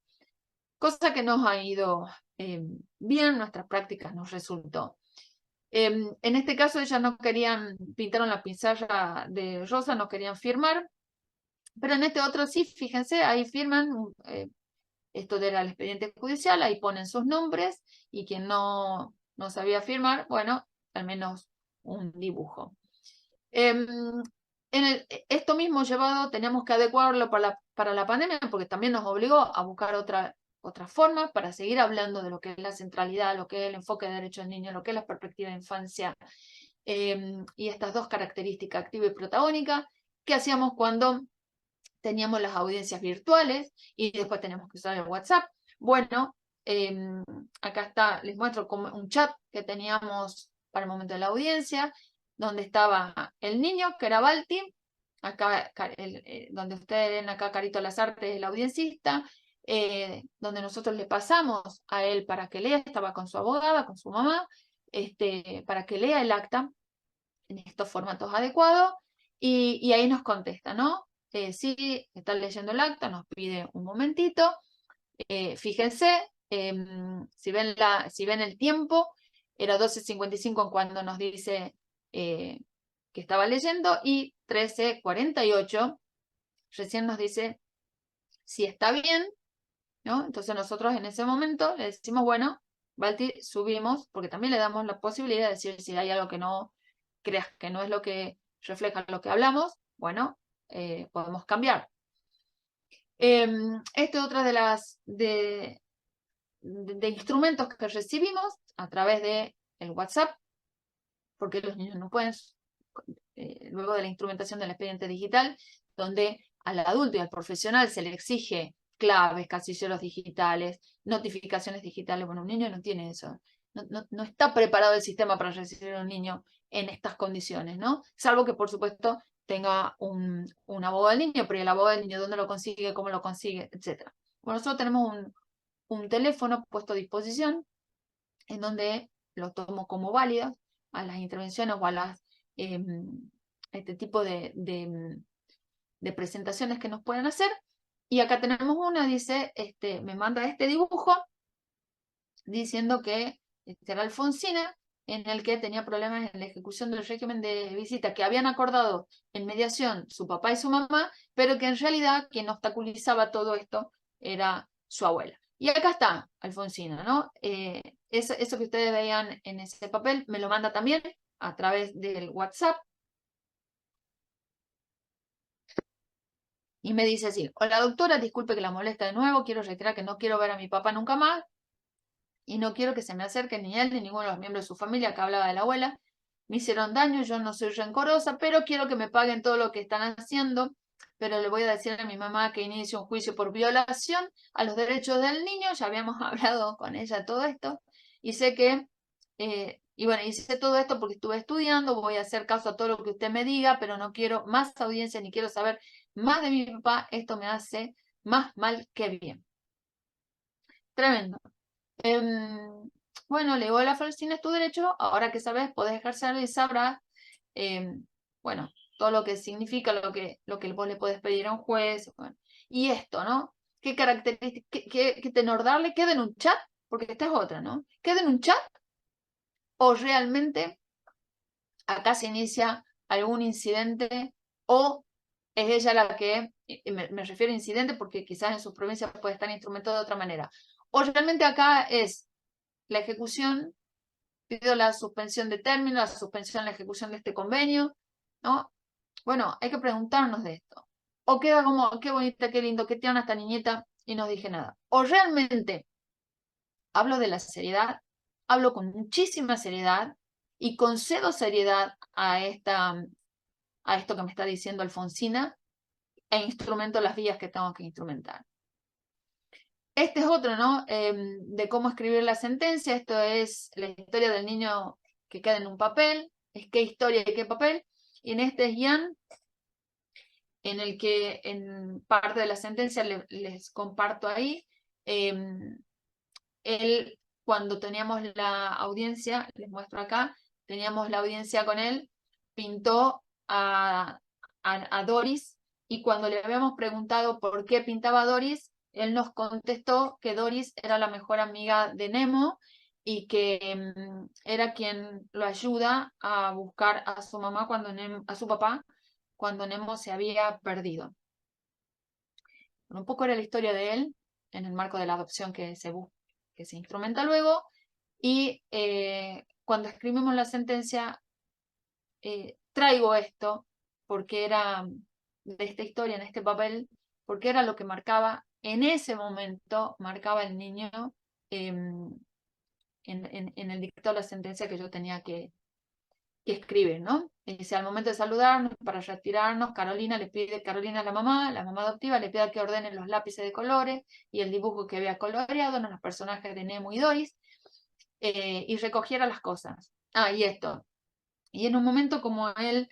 Speaker 3: cosa que nos ha ido bien, nuestras prácticas nos resultó. En este caso ellas no querían, pintaron la pizarra de rosa, no querían firmar, pero en este otro sí, fíjense, ahí firman, esto era el expediente judicial, ahí ponen sus nombres, y quien no sabía firmar, bueno, al menos un dibujo. Esto mismo llevado, teníamos que adecuarlo para la pandemia, porque también nos obligó a buscar otra forma para seguir hablando de lo que es la centralidad, lo que es el enfoque de derechos del niño, lo que es la perspectiva de infancia, y estas dos características, activa y protagónica, que hacíamos cuando teníamos las audiencias virtuales y después teníamos que usar el WhatsApp. Bueno, acá está, les muestro como un chat que teníamos para el momento de la audiencia, donde estaba el niño, que era Balti, acá donde ustedes ven acá Carito Lazarte, el audiencista, donde nosotros le pasamos a él para que lea, estaba con su abogada, con su mamá, para que lea el acta en estos formatos adecuados, y ahí nos contesta, ¿no? Sí, está leyendo el acta, nos pide un momentito. Fíjense, si ven el tiempo, era 12:55 cuando nos dice que estaba leyendo, y 13:48 recién nos dice si está bien, ¿no? Entonces nosotros en ese momento le decimos, bueno, Balti, subimos, porque también le damos la posibilidad de decir si hay algo que no creas que no es lo que refleja lo que hablamos, bueno, podemos cambiar. Este es otra de instrumentos que recibimos a través de el WhatsApp, porque los niños no pueden, luego de la instrumentación del expediente digital, donde al adulto y al profesional se le exige claves, casilleros digitales, notificaciones digitales. Bueno, un niño no tiene eso. No está preparado el sistema para recibir a un niño en estas condiciones, ¿no? Salvo que, por supuesto, tenga un abogado del niño, pero el abogado del niño, ¿dónde lo consigue? ¿Cómo lo consigue? Etcétera. Bueno, nosotros tenemos un teléfono puesto a disposición en donde lo tomo como válido a las intervenciones o a este tipo de presentaciones que nos pueden hacer. Y acá tenemos una, dice, me manda este dibujo diciendo que era Alfonsina, en el que tenía problemas en la ejecución del régimen de visita que habían acordado en mediación su papá y su mamá, pero que en realidad quien obstaculizaba todo esto era su abuela. Y acá está Alfonsina, ¿no? Eso que ustedes veían en ese papel me lo manda también a través del WhatsApp. Y me dice así: hola doctora, disculpe que la molesta de nuevo, quiero reiterar que no quiero ver a mi papá nunca más, y no quiero que se me acerque ni él ni ninguno de los miembros de su familia, que hablaba de la abuela. Me hicieron daño, yo no soy rencorosa, pero quiero que me paguen todo lo que están haciendo. Pero le voy a decir a mi mamá que inicie un juicio por violación a los derechos del niño. Ya habíamos hablado con ella todo esto. Y sé que, y bueno, hice todo esto porque estuve estudiando, voy a hacer caso a todo lo que usted me diga, pero no quiero más audiencia ni quiero saber más de mi papá. Esto me hace más mal que bien. Tremendo. Bueno, le digo a la Alfonsina, es tu derecho, ahora que sabes, podés ejercerlo y sabrás, bueno, todo lo que significa, lo que vos le podés pedir a un juez. Bueno. Y esto, ¿no? ¿Qué características, qué tenor darle? ¿Queda en un chat? Porque esta es otra, ¿no? ¿Queda en un chat? ¿O realmente acá se inicia algún incidente? ¿O es ella la que, me refiero a incidente porque quizás en sus provincias puede estar instrumentado de otra manera? ¿O realmente acá es la ejecución, pido la suspensión de término, la suspensión de la ejecución de este convenio, ¿no? Bueno, hay que preguntarnos de esto. O queda como, qué bonita, qué lindo, qué tierna esta niñeta, y no dije nada. O realmente hablo de la seriedad, hablo con muchísima seriedad y concedo seriedad a esto que me está diciendo Alfonsina, e instrumento las vías que tengo que instrumentar. Este es otro, ¿no? De cómo escribir la sentencia. Esto es la historia del niño que queda en un papel. Es qué historia y qué papel. Y en este es Ian, en el que en parte de la sentencia les comparto ahí. Él, cuando teníamos la audiencia, les muestro acá, teníamos la audiencia con él, pintó a Doris, y cuando le habíamos preguntado por qué pintaba a Doris, él nos contestó que Doris era la mejor amiga de Nemo y que era quien lo ayuda a buscar a su mamá a su papá cuando Nemo se había perdido. Bueno, un poco era la historia de él en el marco de la adopción que se instrumenta luego, y cuando escribimos la sentencia traigo esto porque era de esta historia, en este papel, porque era lo que marcaba, en ese momento, marcaba el niño en el dictado de la sentencia que yo tenía que escribir, ¿no? Dice, al momento de saludarnos, para retirarnos, Carolina a la mamá adoptiva le pide que ordenen los lápices de colores y el dibujo que había coloreado en los personajes de Nemo y Doris, y recogiera las cosas. Y esto. Y en un momento como él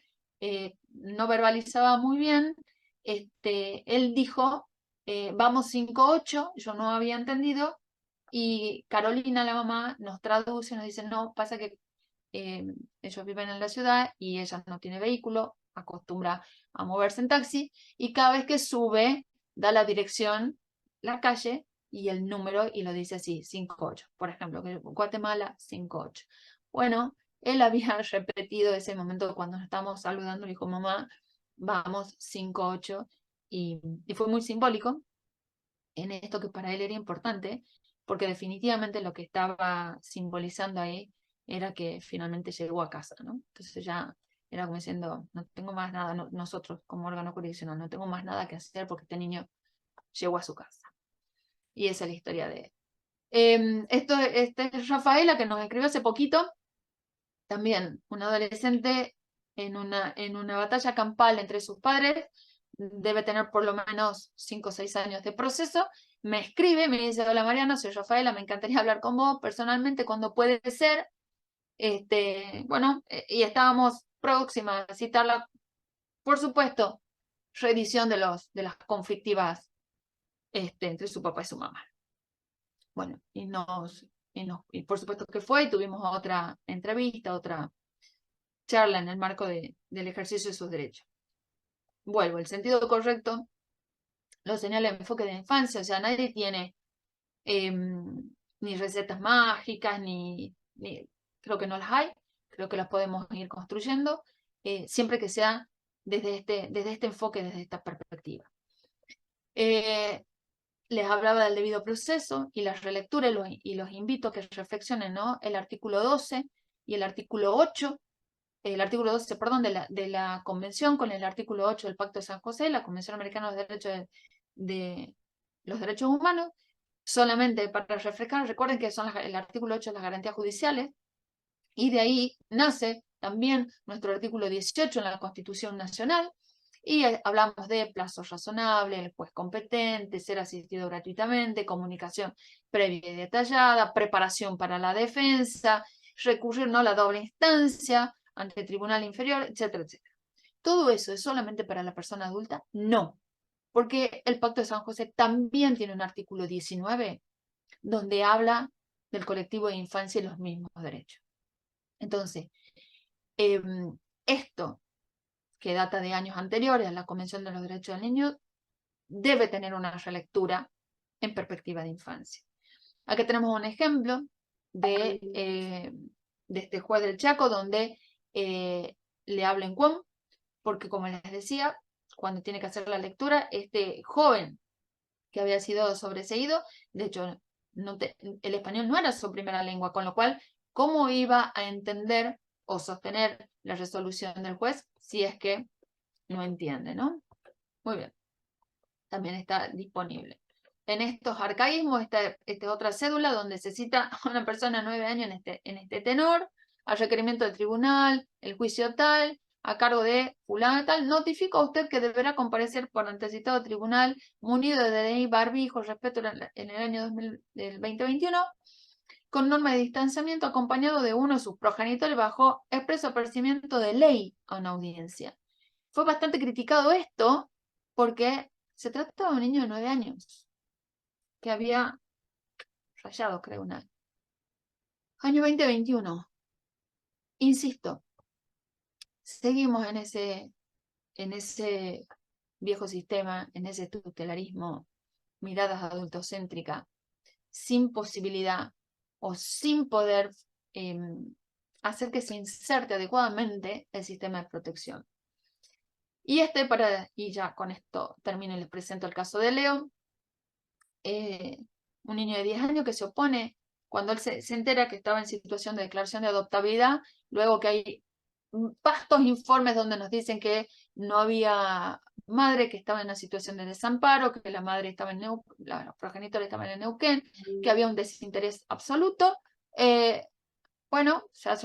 Speaker 3: no verbalizaba muy bien, él dijo, vamos 5-8, yo no había entendido, y Carolina, la mamá, nos traduce, nos dice, no, pasa que ellos viven en la ciudad y ella no tiene vehículo, acostumbra a moverse en taxi, y cada vez que sube, da la dirección, la calle y el número, y lo dice así, 5-8. Por ejemplo, Guatemala 5-8. Bueno, él había repetido ese momento cuando nos estábamos saludando, le dijo, mamá, vamos 5-8, y fue muy simbólico en esto que para él era importante, porque definitivamente lo que estaba simbolizando ahí era que finalmente llegó a casa, ¿no? Entonces ya era como diciendo, no tengo más nada, nosotros como órgano jurisdiccional, no tengo más nada que hacer porque este niño llegó a su casa. Y esa es la historia de él. Este es Rafaela, que nos escribió hace poquito, también una adolescente en una batalla campal entre sus padres, debe tener por lo menos 5 o 6 años de proceso, me escribe, me dice, hola Mariana, soy Rafaela, me encantaría hablar con vos personalmente cuando puede ser, bueno, y estábamos próximas a citarla, por supuesto, reedición de las conflictivas entre su papá y su mamá. Bueno, y por supuesto que fue, y tuvimos otra entrevista, otra charla en el marco del ejercicio de sus derechos. Vuelvo, el sentido correcto lo señala el enfoque de la infancia, o sea, nadie tiene ni recetas mágicas, ni creo que no las hay, creo que las podemos ir construyendo, siempre que sea desde este enfoque, desde esta perspectiva. Les hablaba del debido proceso y las relecturas, y los invito a que reflexionen, ¿no? El artículo 12 y el artículo 8, el artículo 12, perdón, de la Convención con el artículo 8 del Pacto de San José, la Convención Americana de los Derechos de los Derechos Humanos. Solamente para refrescar, recuerden que son el artículo 8 de las garantías judiciales, y de ahí nace también nuestro artículo 18 en la Constitución Nacional, y hablamos de plazos razonables, el juez competente, ser asistido gratuitamente, comunicación previa y detallada, preparación para la defensa, recurrir no a la doble instancia ante el tribunal inferior, etcétera, etcétera. ¿Todo eso es solamente para la persona adulta? No, porque el Pacto de San José también tiene un artículo 19 donde habla del colectivo de infancia y los mismos derechos. Entonces, esto, que data de años anteriores a la Convención de los Derechos del Niño, debe tener una relectura en perspectiva de infancia. Aquí tenemos un ejemplo de este juez del Chaco, donde le habla en Cuom, porque como les decía, cuando tiene que hacer la lectura, este joven que había sido sobreseído, de hecho, el español no era su primera lengua, con lo cual, ¿cómo iba a entender o sostener la resolución del juez si es que no entiende, ¿no? Muy bien. También está disponible. En estos arcaísmos, esta es otra cédula donde se cita a una persona de 9 años en este tenor, al requerimiento del tribunal, el juicio tal, a cargo de fulano tal, notifico a usted que deberá comparecer por ante el citado tribunal munido de DNI, barbijo, respeto en el año 2021, con norma de distanciamiento, acompañado de uno de sus progenitores bajo expreso apercibimiento de ley a una audiencia. Fue bastante criticado esto porque se trataba de un niño de 9 años que había rayado, creo, un año. Año 2021. Insisto, seguimos en ese viejo sistema, en ese tutelarismo, miradas adultocéntricas, sin posibilidad o sin poder hacer que se inserte adecuadamente el sistema de protección. Y ya con esto termino y les presento el caso de Leo, un niño de 10 años que se opone cuando él se entera que estaba en situación de declaración de adoptabilidad, luego que hay vastos informes donde nos dicen que no había madre, que estaba en una situación de desamparo, que la madre estaba en los progenitores estaban en Neuquén, que había un desinterés absoluto. Bueno, ya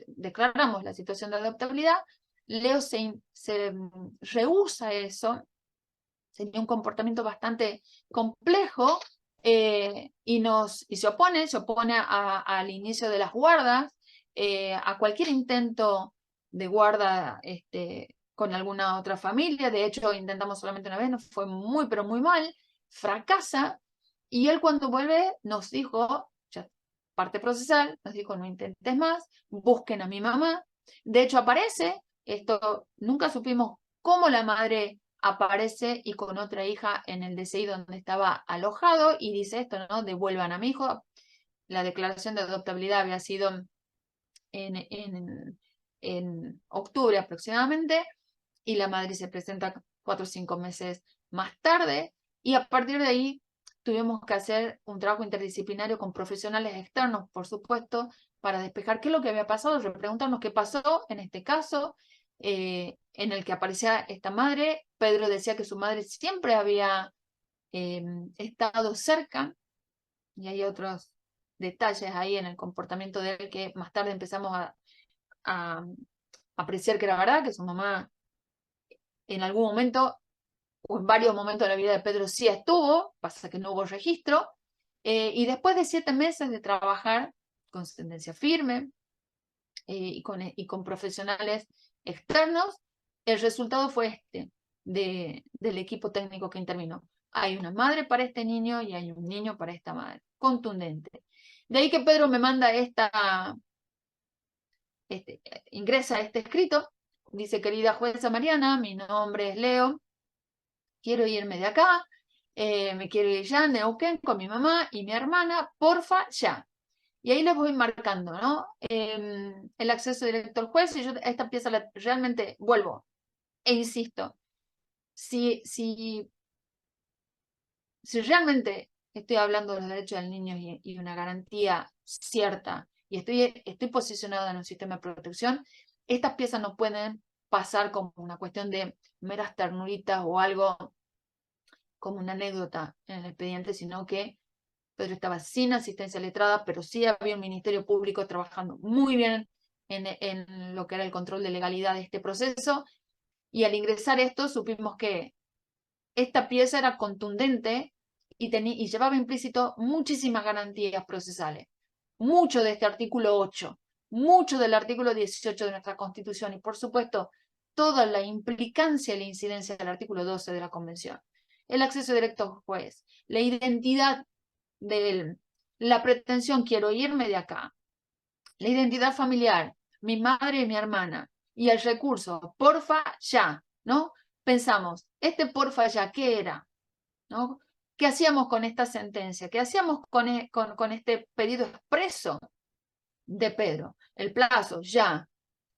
Speaker 3: declaramos la situación de adoptabilidad. Leo se rehúsa eso, sería un comportamiento bastante complejo, y se opone al inicio de las guardas, a cualquier intento de guarda con alguna otra familia. De hecho, intentamos solamente una vez, nos fue muy, pero muy mal, fracasa, y él cuando vuelve nos dijo, ya parte procesal, nos dijo: no intentes más, busquen a mi mamá. De hecho, aparece, esto nunca supimos cómo la madre aparece y con otra hija en el DCI donde estaba alojado, y dice esto, ¿no? Devuelvan a mi hijo. La declaración de adoptabilidad había sido en octubre aproximadamente, y la madre se presenta 4 o 5 meses más tarde, y a partir de ahí tuvimos que hacer un trabajo interdisciplinario con profesionales externos, por supuesto, para despejar qué es lo que había pasado, preguntarnos qué pasó en este caso, en el que aparecía esta madre. Pedro decía que su madre siempre había estado cerca, y hay otros detalles ahí en el comportamiento de él que más tarde empezamos a apreciar que era verdad, que su mamá en algún momento o en varios momentos de la vida de Pedro sí estuvo, pasa que no hubo registro, y después de 7 meses de trabajar con sentencia firme y con profesionales externos, el resultado fue del equipo técnico que intervino. Hay una madre para este niño y hay un niño para esta madre. Contundente. De ahí que Pedro me manda ingresa este escrito. Dice: querida jueza Mariana, mi nombre es Leo, quiero irme de acá, me quiero ir ya a Neuquén con mi mamá y mi hermana, porfa, ya. Y ahí les voy marcando, ¿no? El acceso directo al juez, y yo esta pieza realmente vuelvo e insisto, si realmente estoy hablando de los derechos del niño y una garantía cierta, y estoy posicionada en un sistema de protección, estas piezas no pueden pasar como una cuestión de meras ternuritas o algo como una anécdota en el expediente, sino que Pedro estaba sin asistencia letrada, pero sí había un ministerio público trabajando muy bien en lo que era el control de legalidad de este proceso, y al ingresar esto supimos que esta pieza era contundente y llevaba implícito muchísimas garantías procesales. Mucho de este artículo 8, mucho del artículo 18 de nuestra Constitución, y por supuesto toda la implicancia y la incidencia del artículo 12 de la Convención. El acceso directo al juez, la identidad de él, la pretensión: quiero irme de acá, la identidad familiar, mi madre y mi hermana, y el recurso, porfa, ya, ¿no? Pensamos, porfa ya, ¿qué era? ¿No? ¿Qué hacíamos con esta sentencia? ¿Qué hacíamos con este pedido expreso de Pedro? El plazo, ya.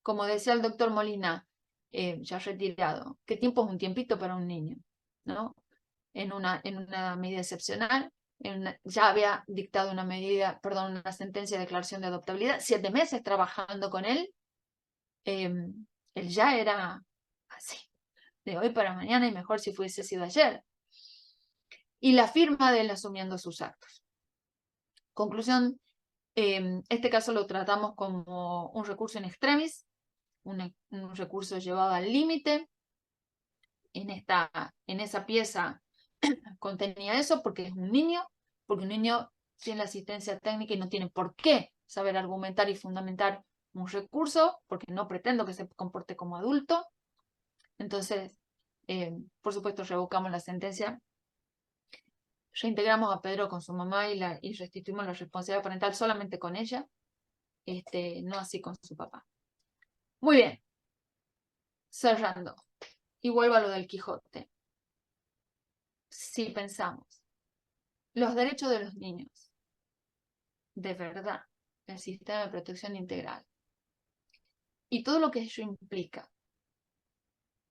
Speaker 3: Como decía el doctor Molina, ya retirado, ¿qué tiempo es un tiempito para un niño? ¿No? En una medida excepcional, ya había dictado una sentencia de declaración de adoptabilidad, 7 meses trabajando con él, él ya era así, de hoy para mañana, y mejor si fuese sido ayer. Y la firma de él asumiendo sus actos. Conclusión, este caso lo tratamos como un recurso in extremis, un recurso llevado al límite. En esa pieza contenía eso porque es un niño, porque un niño tiene la asistencia técnica y no tiene por qué saber argumentar y fundamentar un recurso, porque no pretendo que se comporte como adulto. Entonces, por supuesto, revocamos la sentencia, reintegramos a Pedro con su mamá y restituimos la responsabilidad parental solamente con ella, no así con su papá. Muy bien, cerrando, y vuelvo a lo del Quijote. Si pensamos, los derechos de los niños, de verdad, el sistema de protección integral, y todo lo que ello implica,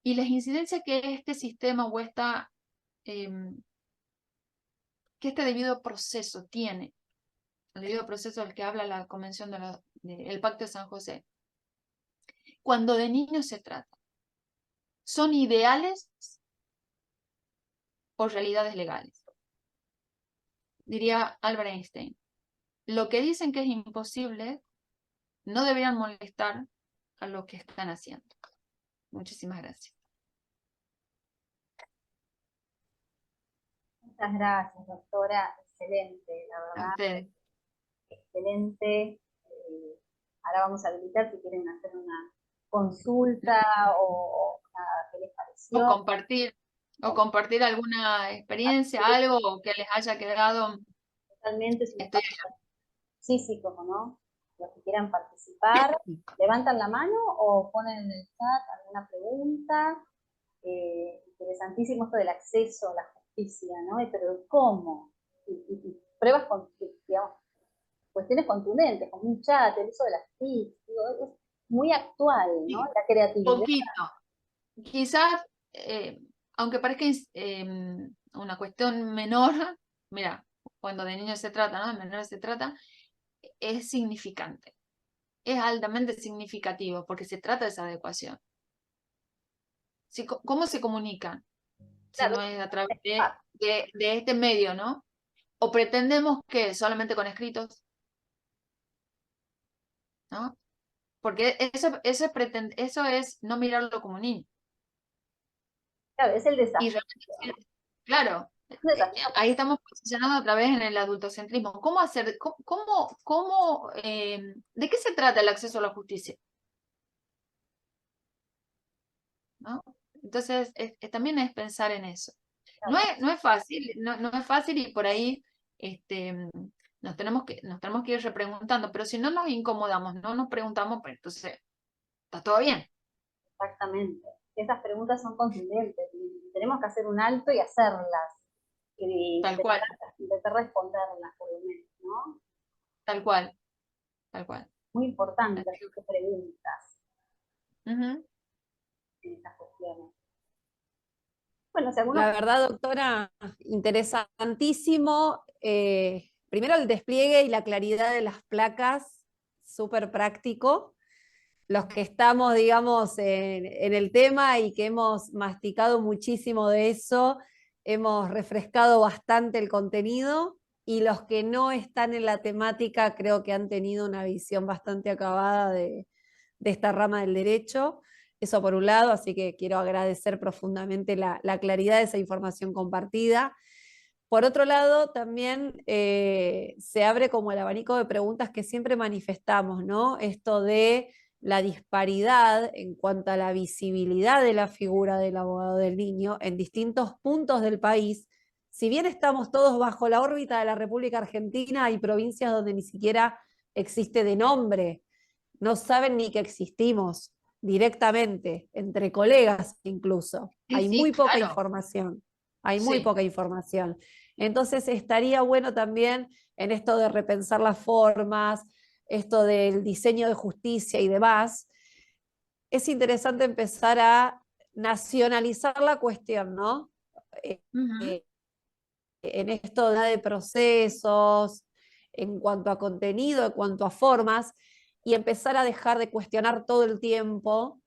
Speaker 3: y las incidencias que este sistema o que este debido proceso tiene, el debido proceso del que habla la Convención del Pacto de San José, cuando de niños se trata, ¿son ideales o realidades legales? Diría Albert Einstein, lo que dicen que es imposible no deberían molestar a lo que están haciendo. Muchísimas gracias.
Speaker 2: Muchas gracias, doctora. Excelente, la
Speaker 3: A
Speaker 2: verdad.
Speaker 3: ustedes.
Speaker 2: Excelente. Ahora vamos a habilitar si quieren hacer una consulta o nada, ¿qué les pareció?
Speaker 3: O compartir alguna experiencia, algo que les haya quedado.
Speaker 2: Totalmente.
Speaker 3: Estoy
Speaker 2: Sí, sí, como no. Los que quieran participar, levantan la mano o ponen en el chat alguna pregunta. Interesantísimo esto del acceso a la justicia, ¿no? Pero ¿cómo? Y pruebas con, digamos, cuestiones contundentes, como un chat, el uso de las TIC, digo, es muy actual, ¿no? La creatividad.
Speaker 3: poquito. Quizás, aunque parezca una cuestión menor, mira, cuando de niños se trata, ¿no? De menores se trata, es significante. Es altamente significativo porque se trata de esa adecuación. ¿Cómo se comunican? Si
Speaker 2: Claro,
Speaker 3: no es a través de este medio, ¿no? O pretendemos que solamente con escritos, ¿no? Porque eso es no mirarlo como niño.
Speaker 2: claro, es el
Speaker 3: Y
Speaker 2: desafío.
Speaker 3: realmente, claro,
Speaker 2: Es un desafío.
Speaker 3: ahí estamos posicionando otra vez en el adultocentrismo. ¿Cómo hacer, de qué se trata el acceso a la justicia? ¿No? Entonces, también es pensar en eso. No es fácil, no es fácil y por ahí nos tenemos que ir repreguntando, pero si no nos incomodamos, no nos preguntamos, pues entonces está todo bien.
Speaker 2: Exactamente. Esas preguntas son contundentes y tenemos que hacer un alto y hacerlas. Y
Speaker 3: Tal cual,
Speaker 2: intentar responderlas, por lo menos, ¿no?
Speaker 3: tal cual, tal cual.
Speaker 2: Muy importante hacer preguntas
Speaker 3: Ujú.
Speaker 2: en estas cuestiones. Bueno, si
Speaker 1: La
Speaker 2: algunos
Speaker 1: verdad, doctora, interesantísimo. Primero el despliegue y la claridad de las placas, súper práctico. Los que estamos, digamos, en el tema y que hemos masticado muchísimo de eso, hemos refrescado bastante el contenido y los que no están en la temática creo que han tenido una visión bastante acabada de esta rama del derecho. Eso por un lado, así que quiero agradecer profundamente la claridad de esa información compartida. Por otro lado, también se abre como el abanico de preguntas que siempre manifestamos, ¿no? Esto de la disparidad en cuanto a la visibilidad de la figura del abogado del niño en distintos puntos del país. Si bien estamos todos bajo la órbita de la República Argentina, hay provincias donde ni siquiera existe de nombre, no saben ni que existimos directamente, entre colegas incluso.
Speaker 3: Sí,
Speaker 1: Hay
Speaker 3: sí,
Speaker 1: muy poca
Speaker 3: claro.
Speaker 1: información, hay muy
Speaker 3: Sí.
Speaker 1: poca información. Entonces estaría bueno también en esto de repensar las formas, esto del diseño de justicia y demás, es interesante empezar a nacionalizar la cuestión, ¿no? Eh,
Speaker 3: Ujú.
Speaker 1: eh, en esto de procesos, en cuanto a contenido, en cuanto a formas, y empezar a dejar de cuestionar todo el tiempo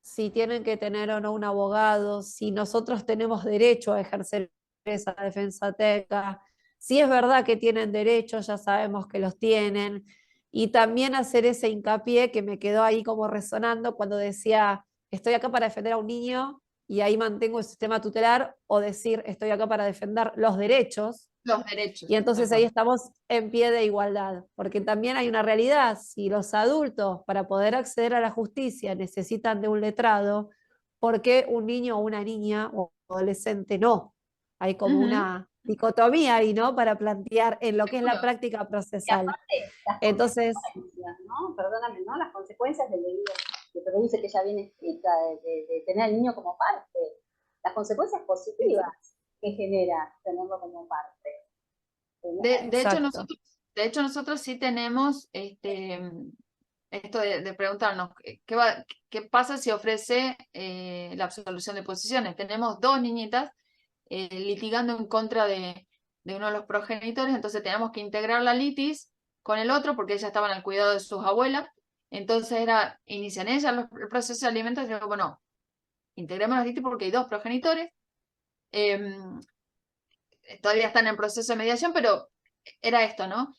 Speaker 1: si tienen que tener o no un abogado, si nosotros tenemos derecho a ejercer esa defensa técnica, si es verdad que tienen derechos, ya sabemos que los tienen, Y también hacer ese hincapié que me quedó ahí como resonando cuando decía, estoy acá para defender a un niño y ahí mantengo el sistema tutelar, o decir, estoy acá para defender los derechos.
Speaker 3: Los derechos,
Speaker 1: Y
Speaker 3: tal
Speaker 1: entonces ahí
Speaker 3: cual.
Speaker 1: estamos en pie de igualdad, porque también hay una realidad: si los adultos para poder acceder a la justicia necesitan de un letrado, ¿por qué un niño o una niña o adolescente no? Hay como
Speaker 3: Ujú,
Speaker 1: una dicotomía ahí, ¿no? Para plantear en lo que es la
Speaker 3: seguro.
Speaker 1: práctica
Speaker 2: Y
Speaker 1: procesal.
Speaker 2: aparte, las
Speaker 1: Entonces,
Speaker 2: consecuencias, ¿no? Perdóname, ¿no? Las consecuencias del delito que produce que ya viene escrita de tener al niño como parte. Las consecuencias positivas que genera tenerlo como parte.
Speaker 3: De hecho,
Speaker 1: exacto.
Speaker 3: nosotros sí tenemos esto de preguntarnos qué pasa si ofrece la absolución de posiciones. Tenemos dos niñitas litigando en contra de uno de los progenitores, entonces tenemos que integrar la litis con el otro porque ellas estaban al cuidado de sus abuelas. Entonces inician ellas el proceso de alimentos y digo, bueno, integremos la litis porque hay dos progenitores. Todavía están en proceso de mediación, pero era esto, ¿no?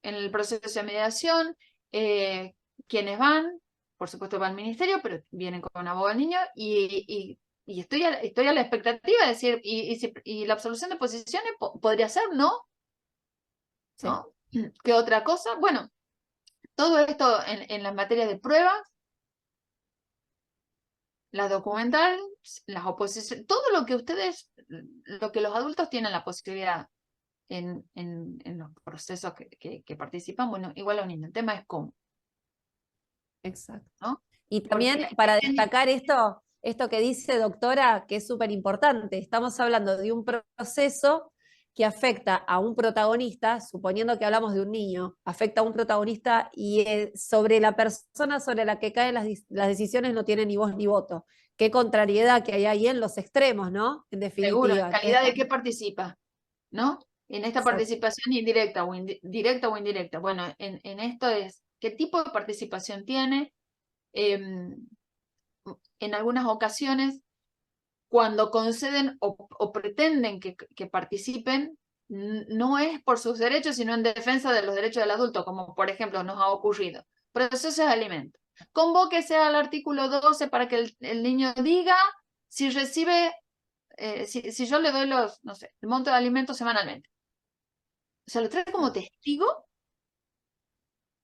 Speaker 3: En el proceso de mediación, quienes van, por supuesto va al ministerio, pero vienen con un abogado del niño y estoy a la expectativa de decir, y la absolución de posiciones podría ser, ¿no?
Speaker 1: Sí,
Speaker 3: ¿No? ¿Qué otra cosa? Bueno, todo esto en las materias de pruebas, la documental, las oposiciones, todo lo que lo que los adultos tienen la posibilidad en los procesos que participan, bueno, igual a un niño. El tema es cómo,
Speaker 1: exacto.
Speaker 3: ¿no?
Speaker 1: Y
Speaker 3: Porque
Speaker 1: también para destacar esto que dice doctora, que es súper importante, estamos hablando de un proceso que afecta a un protagonista, suponiendo que hablamos de un niño, afecta a un protagonista y sobre la persona sobre la que caen las decisiones no tiene ni voz ni voto. Qué contrariedad que hay ahí en los extremos, ¿no? En
Speaker 3: seguro, en
Speaker 1: definitiva, que es
Speaker 3: calidad de qué participa, ¿no? En esta
Speaker 1: exacto,
Speaker 3: participación indirecta directa o indirecta. Bueno, en esto es qué tipo de participación tiene. En algunas ocasiones, cuando conceden o pretenden que participen, no es por sus derechos, sino en defensa de los derechos del adulto, como por ejemplo nos ha ocurrido. Procesos de alimento. Convóquese al artículo 12 para que el niño diga si recibe, si yo le doy no sé, el monto de alimentos semanalmente. O sea, lo trae como testigo,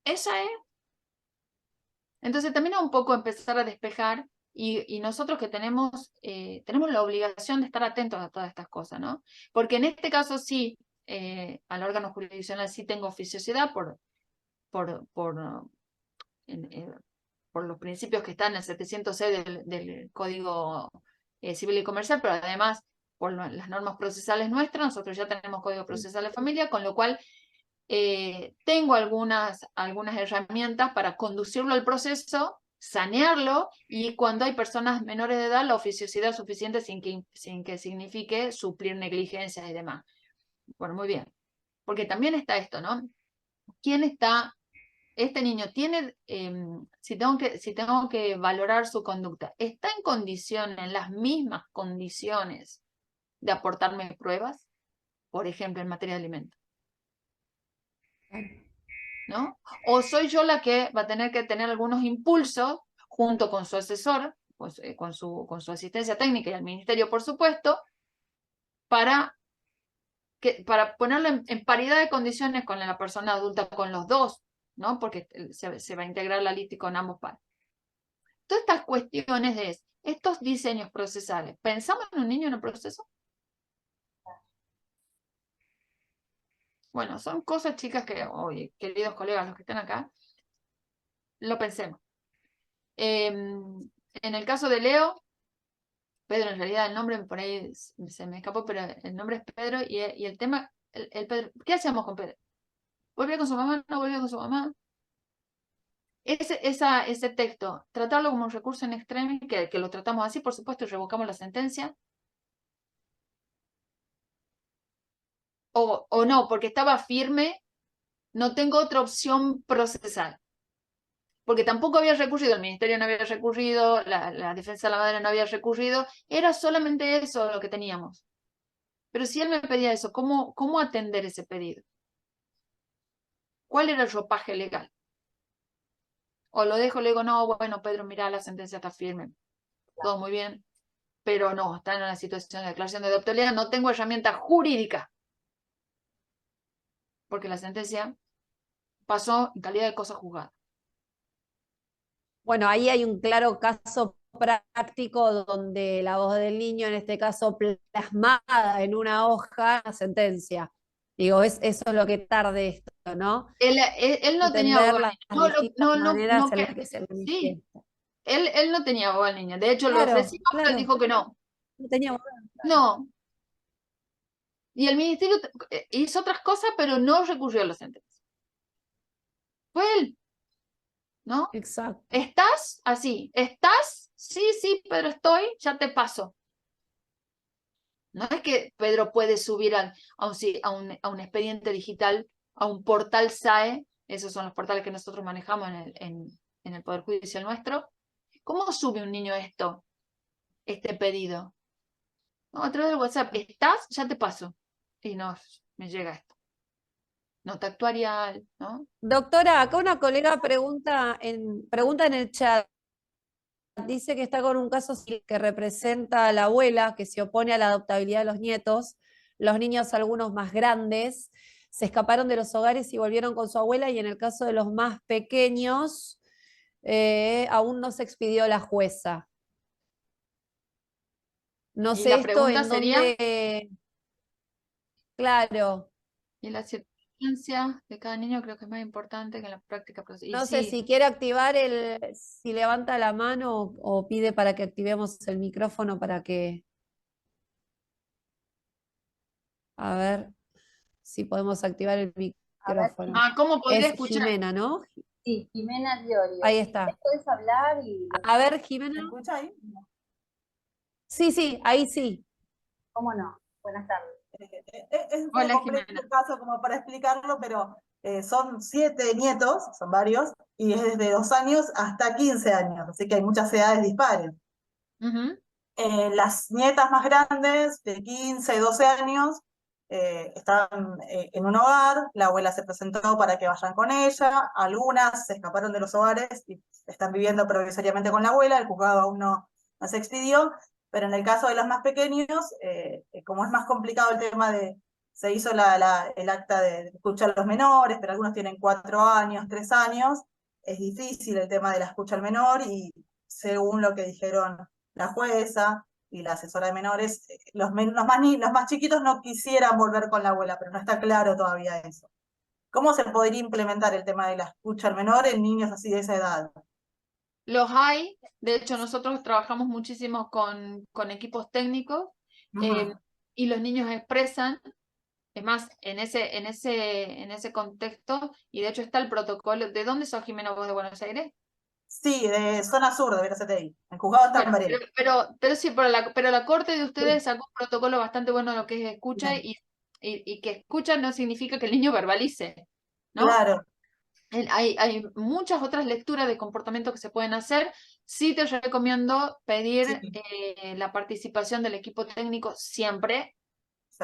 Speaker 3: esa es. Entonces también es un poco empezar a despejar y nosotros que tenemos la obligación de estar atentos a todas estas cosas, ¿no? Porque en este caso sí, al órgano jurisdiccional sí tengo oficiosidad por, por, por los principios que están en el 706 del Código Civil y Comercial, pero además por las normas procesales nuestras, nosotros ya tenemos Código Procesal de Familia, con lo cual tengo algunas herramientas para conducirlo al proceso, sanearlo, y cuando hay personas menores de edad, la oficiosidad suficiente sin que signifique suplir negligencias y demás. Bueno, muy bien. Porque también está esto, ¿no? ¿Quién está? Este niño tiene, si tengo que valorar su conducta, ¿está en condiciones, en las mismas condiciones de aportarme pruebas? Por ejemplo, en materia de alimentos. ¿No? O soy yo la que va a tener que tener algunos impulsos junto con su asesor, pues, con su asistencia técnica y al ministerio, por supuesto, para ponerlo en paridad de condiciones con la persona adulta, con los dos, ¿no? Porque se va a integrar la lista con ambos padres. Todas estas cuestiones de estos diseños procesales, ¿pensamos en un niño en el proceso? Bueno, son cosas chicas que, oye, queridos colegas, los que están acá, lo pensemos. En el caso de Leo, Pedro, en realidad el nombre por ahí se me escapó, pero el nombre es Pedro y el tema, Pedro, ¿qué hacíamos con Pedro? ¿Volvía con su mamá? ¿No volvía con su mamá? Ese texto, tratarlo como un recurso en extremis, que lo tratamos así, por supuesto, y revocamos la sentencia, o no, porque estaba firme, no tengo otra opción procesal. Porque tampoco había recurrido, el ministerio no había recurrido, la defensa de la madre no había recurrido, era solamente eso lo que teníamos. Pero si él me pedía eso, ¿cómo atender ese pedido? ¿Cuál era el ropaje legal? O lo dejo, le digo, no, bueno, Pedro, mira, la sentencia está firme, todo muy bien, pero no, está en una situación de declaración de adoptabilidad, no tengo herramienta jurídica, porque la sentencia pasó en calidad de cosa juzgada.
Speaker 1: Bueno, ahí hay un claro caso práctico donde la voz del niño, en este caso plasmada en una hoja, la sentencia. Digo, eso es lo que tarde esto, ¿no?
Speaker 3: Él no tenía
Speaker 1: Entender
Speaker 3: abogado,
Speaker 1: las
Speaker 3: no,
Speaker 1: distintas
Speaker 3: no, no,
Speaker 1: maneras
Speaker 3: no,
Speaker 1: en las que se
Speaker 3: sí,
Speaker 1: manifiesta.
Speaker 3: él no tenía abogado al niño, de hecho lo
Speaker 1: Claro,
Speaker 3: ofrecimos, pero él
Speaker 1: claro.
Speaker 3: dijo que no,
Speaker 1: No tenía abogado.
Speaker 3: no, y el ministerio hizo otras cosas, pero no recurrió a la sentencia. Fue él, ¿no?
Speaker 1: Exacto.
Speaker 3: ¿Estás? Así. ¿Estás? Sí, sí, Pedro, estoy, ya te paso. No es que Pedro puede subir a un expediente digital, a un portal SAE, esos son los portales que nosotros manejamos en el Poder Judicial nuestro. ¿Cómo sube un niño esto, este pedido? No, a través del WhatsApp. ¿Estás? Ya te paso. Y no, me llega esto. Nota actuarial, ¿no?
Speaker 1: Doctora, acá una colega pregunta en el chat. Dice que está con un caso que representa a la abuela que se opone a la adoptabilidad de los nietos. Los niños, algunos más grandes, se escaparon de los hogares y volvieron con su abuela, y en el caso de los más pequeños, aún no se expidió la jueza. No
Speaker 3: Y
Speaker 1: sé
Speaker 3: la
Speaker 1: esto
Speaker 3: pregunta
Speaker 1: en
Speaker 3: sería,
Speaker 1: dónde, claro,
Speaker 3: y la circunstancia de cada niño creo que es más importante que en la práctica. Y
Speaker 1: no sé
Speaker 3: sí,
Speaker 1: si quiere activar si levanta la mano o pide para que activemos el micrófono para que, a ver si podemos activar el
Speaker 2: A ver,
Speaker 1: micrófono.
Speaker 3: ¿cómo podría
Speaker 1: Es
Speaker 3: escuchar?
Speaker 1: Jimena, ¿no?
Speaker 2: sí, Jimena Diorio.
Speaker 1: Ahí
Speaker 2: Si querés
Speaker 1: está.
Speaker 2: podés hablar y
Speaker 1: A ver,
Speaker 4: ¿Me
Speaker 1: Jimena.
Speaker 4: escucha ahí?
Speaker 1: Sí, sí, ahí sí.
Speaker 2: cómo no. Buenas tardes.
Speaker 4: Es un poco
Speaker 3: Hola,
Speaker 4: complejo
Speaker 3: Jimena.
Speaker 4: el caso como para explicarlo, pero son 7 nietos, son varios, y es desde 2 años hasta 15 años, así que hay muchas edades dispares.
Speaker 3: Ujú.
Speaker 4: Las nietas más grandes, de 15 12 años, estaban en un hogar, la abuela se presentó para que vayan con ella, algunas se escaparon de los hogares y están viviendo provisoriamente con la abuela, el juzgado aún no se expidió, pero en el caso de los más pequeños, como es más complicado el tema se hizo el acta de escucha a los menores, pero algunos tienen 4 años, 3 años, es difícil el tema de la escucha al menor y según lo que dijeron la jueza y la asesora de menores, los más chiquitos no quisieran volver con la abuela, pero no está claro todavía eso. ¿Cómo se podría implementar el tema de la escucha al menor en niños así de esa edad?
Speaker 3: Los hay, de hecho nosotros trabajamos muchísimo con equipos técnicos
Speaker 4: Ujú.
Speaker 3: y los niños expresan, es más, en ese contexto, y de hecho está el protocolo. ¿De dónde sos, Jimena, vos, de Buenos Aires?
Speaker 4: Sí, de zona sur de VRCTI. El juzgado está en
Speaker 3: Bueno,
Speaker 4: Varela.
Speaker 3: pero sí, pero la corte de ustedes
Speaker 4: Sí,
Speaker 3: sacó un protocolo bastante bueno en lo que es escucha
Speaker 4: bien.
Speaker 3: y que escucha no significa que el niño verbalice, ¿no?
Speaker 4: Claro.
Speaker 3: Hay muchas otras lecturas de comportamiento que se pueden hacer. Sí te recomiendo
Speaker 4: Sí,
Speaker 3: pedir la participación del equipo técnico siempre,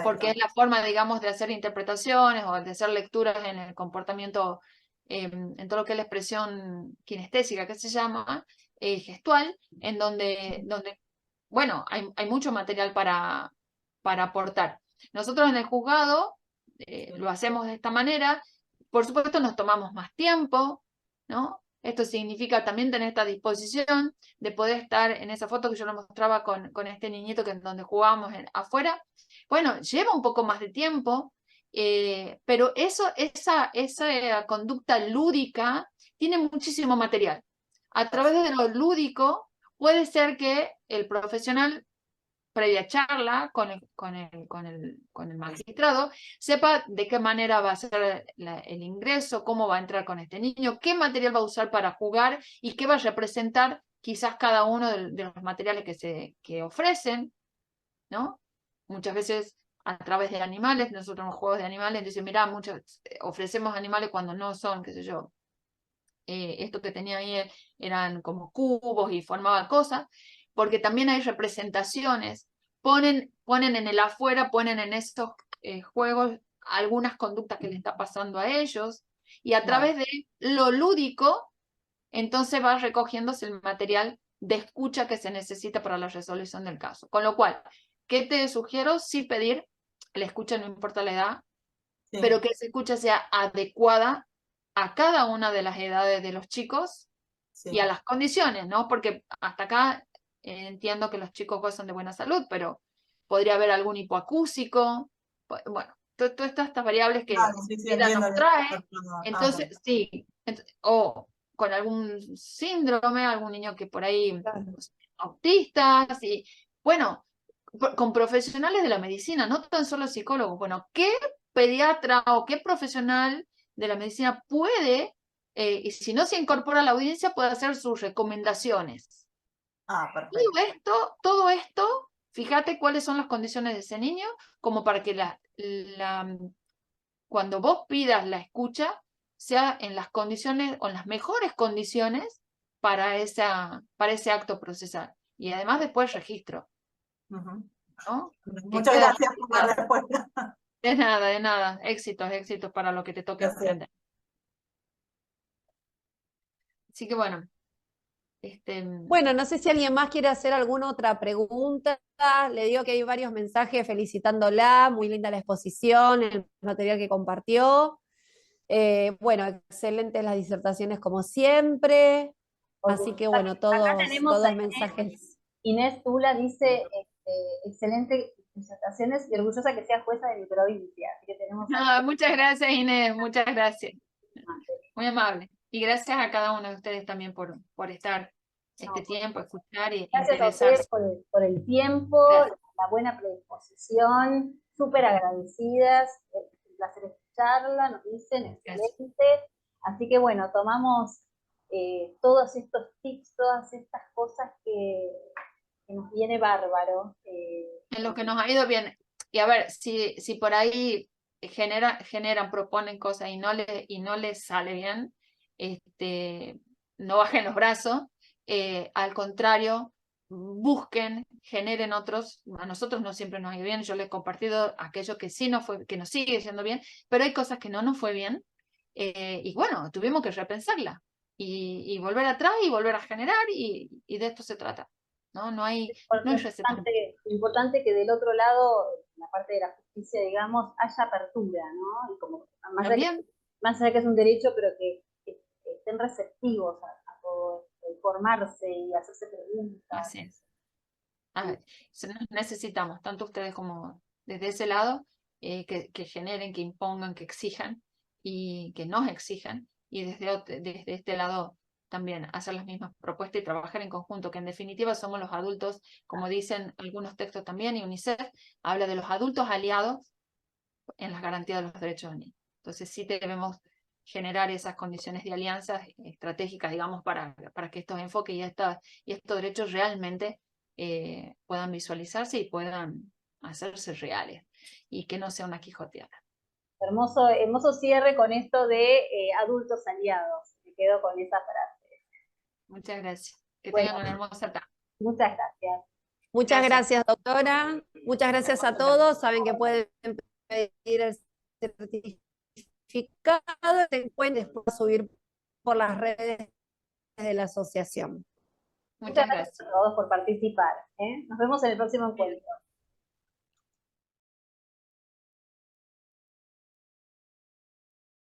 Speaker 3: porque es
Speaker 4: perfecto.
Speaker 3: la forma, digamos, de hacer interpretaciones o de hacer lecturas en el comportamiento, en todo lo que es la expresión kinestésica, que se llama, gestual, en donde bueno, hay mucho material para aportar. Nosotros en el juzgado lo hacemos de esta manera. Por supuesto, nos tomamos más tiempo, ¿no? Esto significa también tener esta disposición de poder estar en esa foto que yo lo mostraba con este niñito que donde jugábamos afuera. Bueno, lleva un poco más de tiempo, pero esa conducta lúdica tiene muchísimo material. A través de lo lúdico puede ser que el profesional, previa charla con el magistrado, sepa de qué manera va a ser el ingreso, cómo va a entrar con este niño, qué material va a usar para jugar y qué va a representar quizás cada uno de los materiales que ofrecen, ¿no? Muchas veces a través de animales, nosotros tenemos juegos de animales, entonces mirá, ofrecemos animales cuando no son, qué sé yo, esto que tenía ahí eran como cubos y formaba cosas, porque también hay representaciones, ponen en el afuera, ponen en estos juegos algunas conductas que le está pasando a ellos, y a
Speaker 4: Claro.
Speaker 3: través de lo lúdico entonces va recogiéndose el material de escucha que se necesita para la resolución del caso. Con lo cual, ¿qué te sugiero? Sí pedir la escucha, no importa la edad,
Speaker 4: Sí,
Speaker 3: pero que esa escucha sea adecuada a cada una de las edades de los chicos
Speaker 4: sí.
Speaker 3: y a las condiciones, ¿no? Porque hasta acá entiendo que los chicos gozan de buena salud, pero podría haber algún hipoacúsico, bueno, todas estas variables que
Speaker 4: Claro, sí, sí,
Speaker 3: la vida
Speaker 4: entiendo.
Speaker 3: nos trae,
Speaker 4: Bueno.
Speaker 3: entonces sí, o con algún síndrome, algún niño que por ahí,
Speaker 1: Claro.
Speaker 3: autistas, y bueno, con profesionales de la medicina, no tan solo psicólogos, bueno, ¿qué pediatra o qué profesional de la medicina puede, y si no se incorpora a la audiencia, puede hacer sus recomendaciones?
Speaker 4: Perfecto.
Speaker 3: Todo esto, fíjate cuáles son las condiciones de ese niño, como para que cuando vos pidas la escucha, sea en las condiciones o en las mejores condiciones para ese acto procesal. Y además después registro,
Speaker 4: Ujú.
Speaker 3: ¿no? Que
Speaker 4: Muchas
Speaker 3: queda
Speaker 4: gracias por la
Speaker 3: registrado.
Speaker 4: respuesta.
Speaker 3: De nada, de nada. Éxitos para lo que te toque
Speaker 4: Gracias.
Speaker 3: emprender. Así que bueno,
Speaker 1: Bueno, no sé si alguien más quiere hacer alguna otra pregunta. Le digo que hay varios mensajes felicitándola, muy linda la exposición, el material que compartió. Bueno, excelentes las disertaciones como siempre. Así que bueno,
Speaker 2: Acá tenemos a
Speaker 1: todos mensajes.
Speaker 2: Inés Tula dice, excelente disertaciones y orgullosa que sea jueza de mi provincia. Así que tenemos
Speaker 3: muchas gracias, Inés, muchas gracias. Muy amable. Y gracias a cada uno de ustedes también por estar este tiempo, escuchar y
Speaker 2: gracias a ustedes
Speaker 3: interesarse.
Speaker 2: por el tiempo,
Speaker 3: Gracias.
Speaker 2: la buena predisposición, súper agradecidas, un placer escucharla, nos dicen, excelente. Así que bueno, tomamos todos estos tips, todas estas cosas que nos viene bárbaro.
Speaker 3: En lo que nos ha ido bien. Y a ver, si por ahí generan, proponen cosas y no les sale bien, no bajen los brazos, al contrario, busquen, generen otros. A nosotros no siempre nos ha ido bien, yo les he compartido aquello que sí nos fue, que nos sigue siendo bien, pero hay cosas que no nos fue bien, y bueno, tuvimos que repensarla y volver atrás y volver a generar, y de esto se trata. No hay receta.
Speaker 2: Importante que del otro lado, en la parte de la justicia, digamos, haya apertura, ¿no? Y como, más allá que es un derecho, pero que estén receptivos a todo esto, informarse y hacerse preguntas.
Speaker 3: Así es. Necesitamos, tanto ustedes como desde ese lado, que generen, que impongan, que exijan y que nos exijan, y desde este lado también hacer las mismas propuestas y trabajar en conjunto, que en definitiva somos los adultos, como dicen algunos textos también, y UNICEF habla de los adultos aliados en las garantías de los derechos de los niños. Entonces sí debemos generar esas condiciones de alianzas estratégicas, digamos, para que estos enfoques y estos derechos realmente puedan visualizarse y puedan hacerse reales, y que no sea una quijoteada.
Speaker 2: Hermoso cierre con esto de adultos aliados. Me quedo con esa frase.
Speaker 3: Muchas gracias. Que tengan una hermosa tarde.
Speaker 2: Muchas gracias.
Speaker 1: Muchas gracias, doctora. Muchas gracias a todos. Saben que pueden pedir el certificado. Se encuentren después subir por las redes de la asociación.
Speaker 2: Muchas gracias a todos por participar. Nos vemos en el próximo encuentro.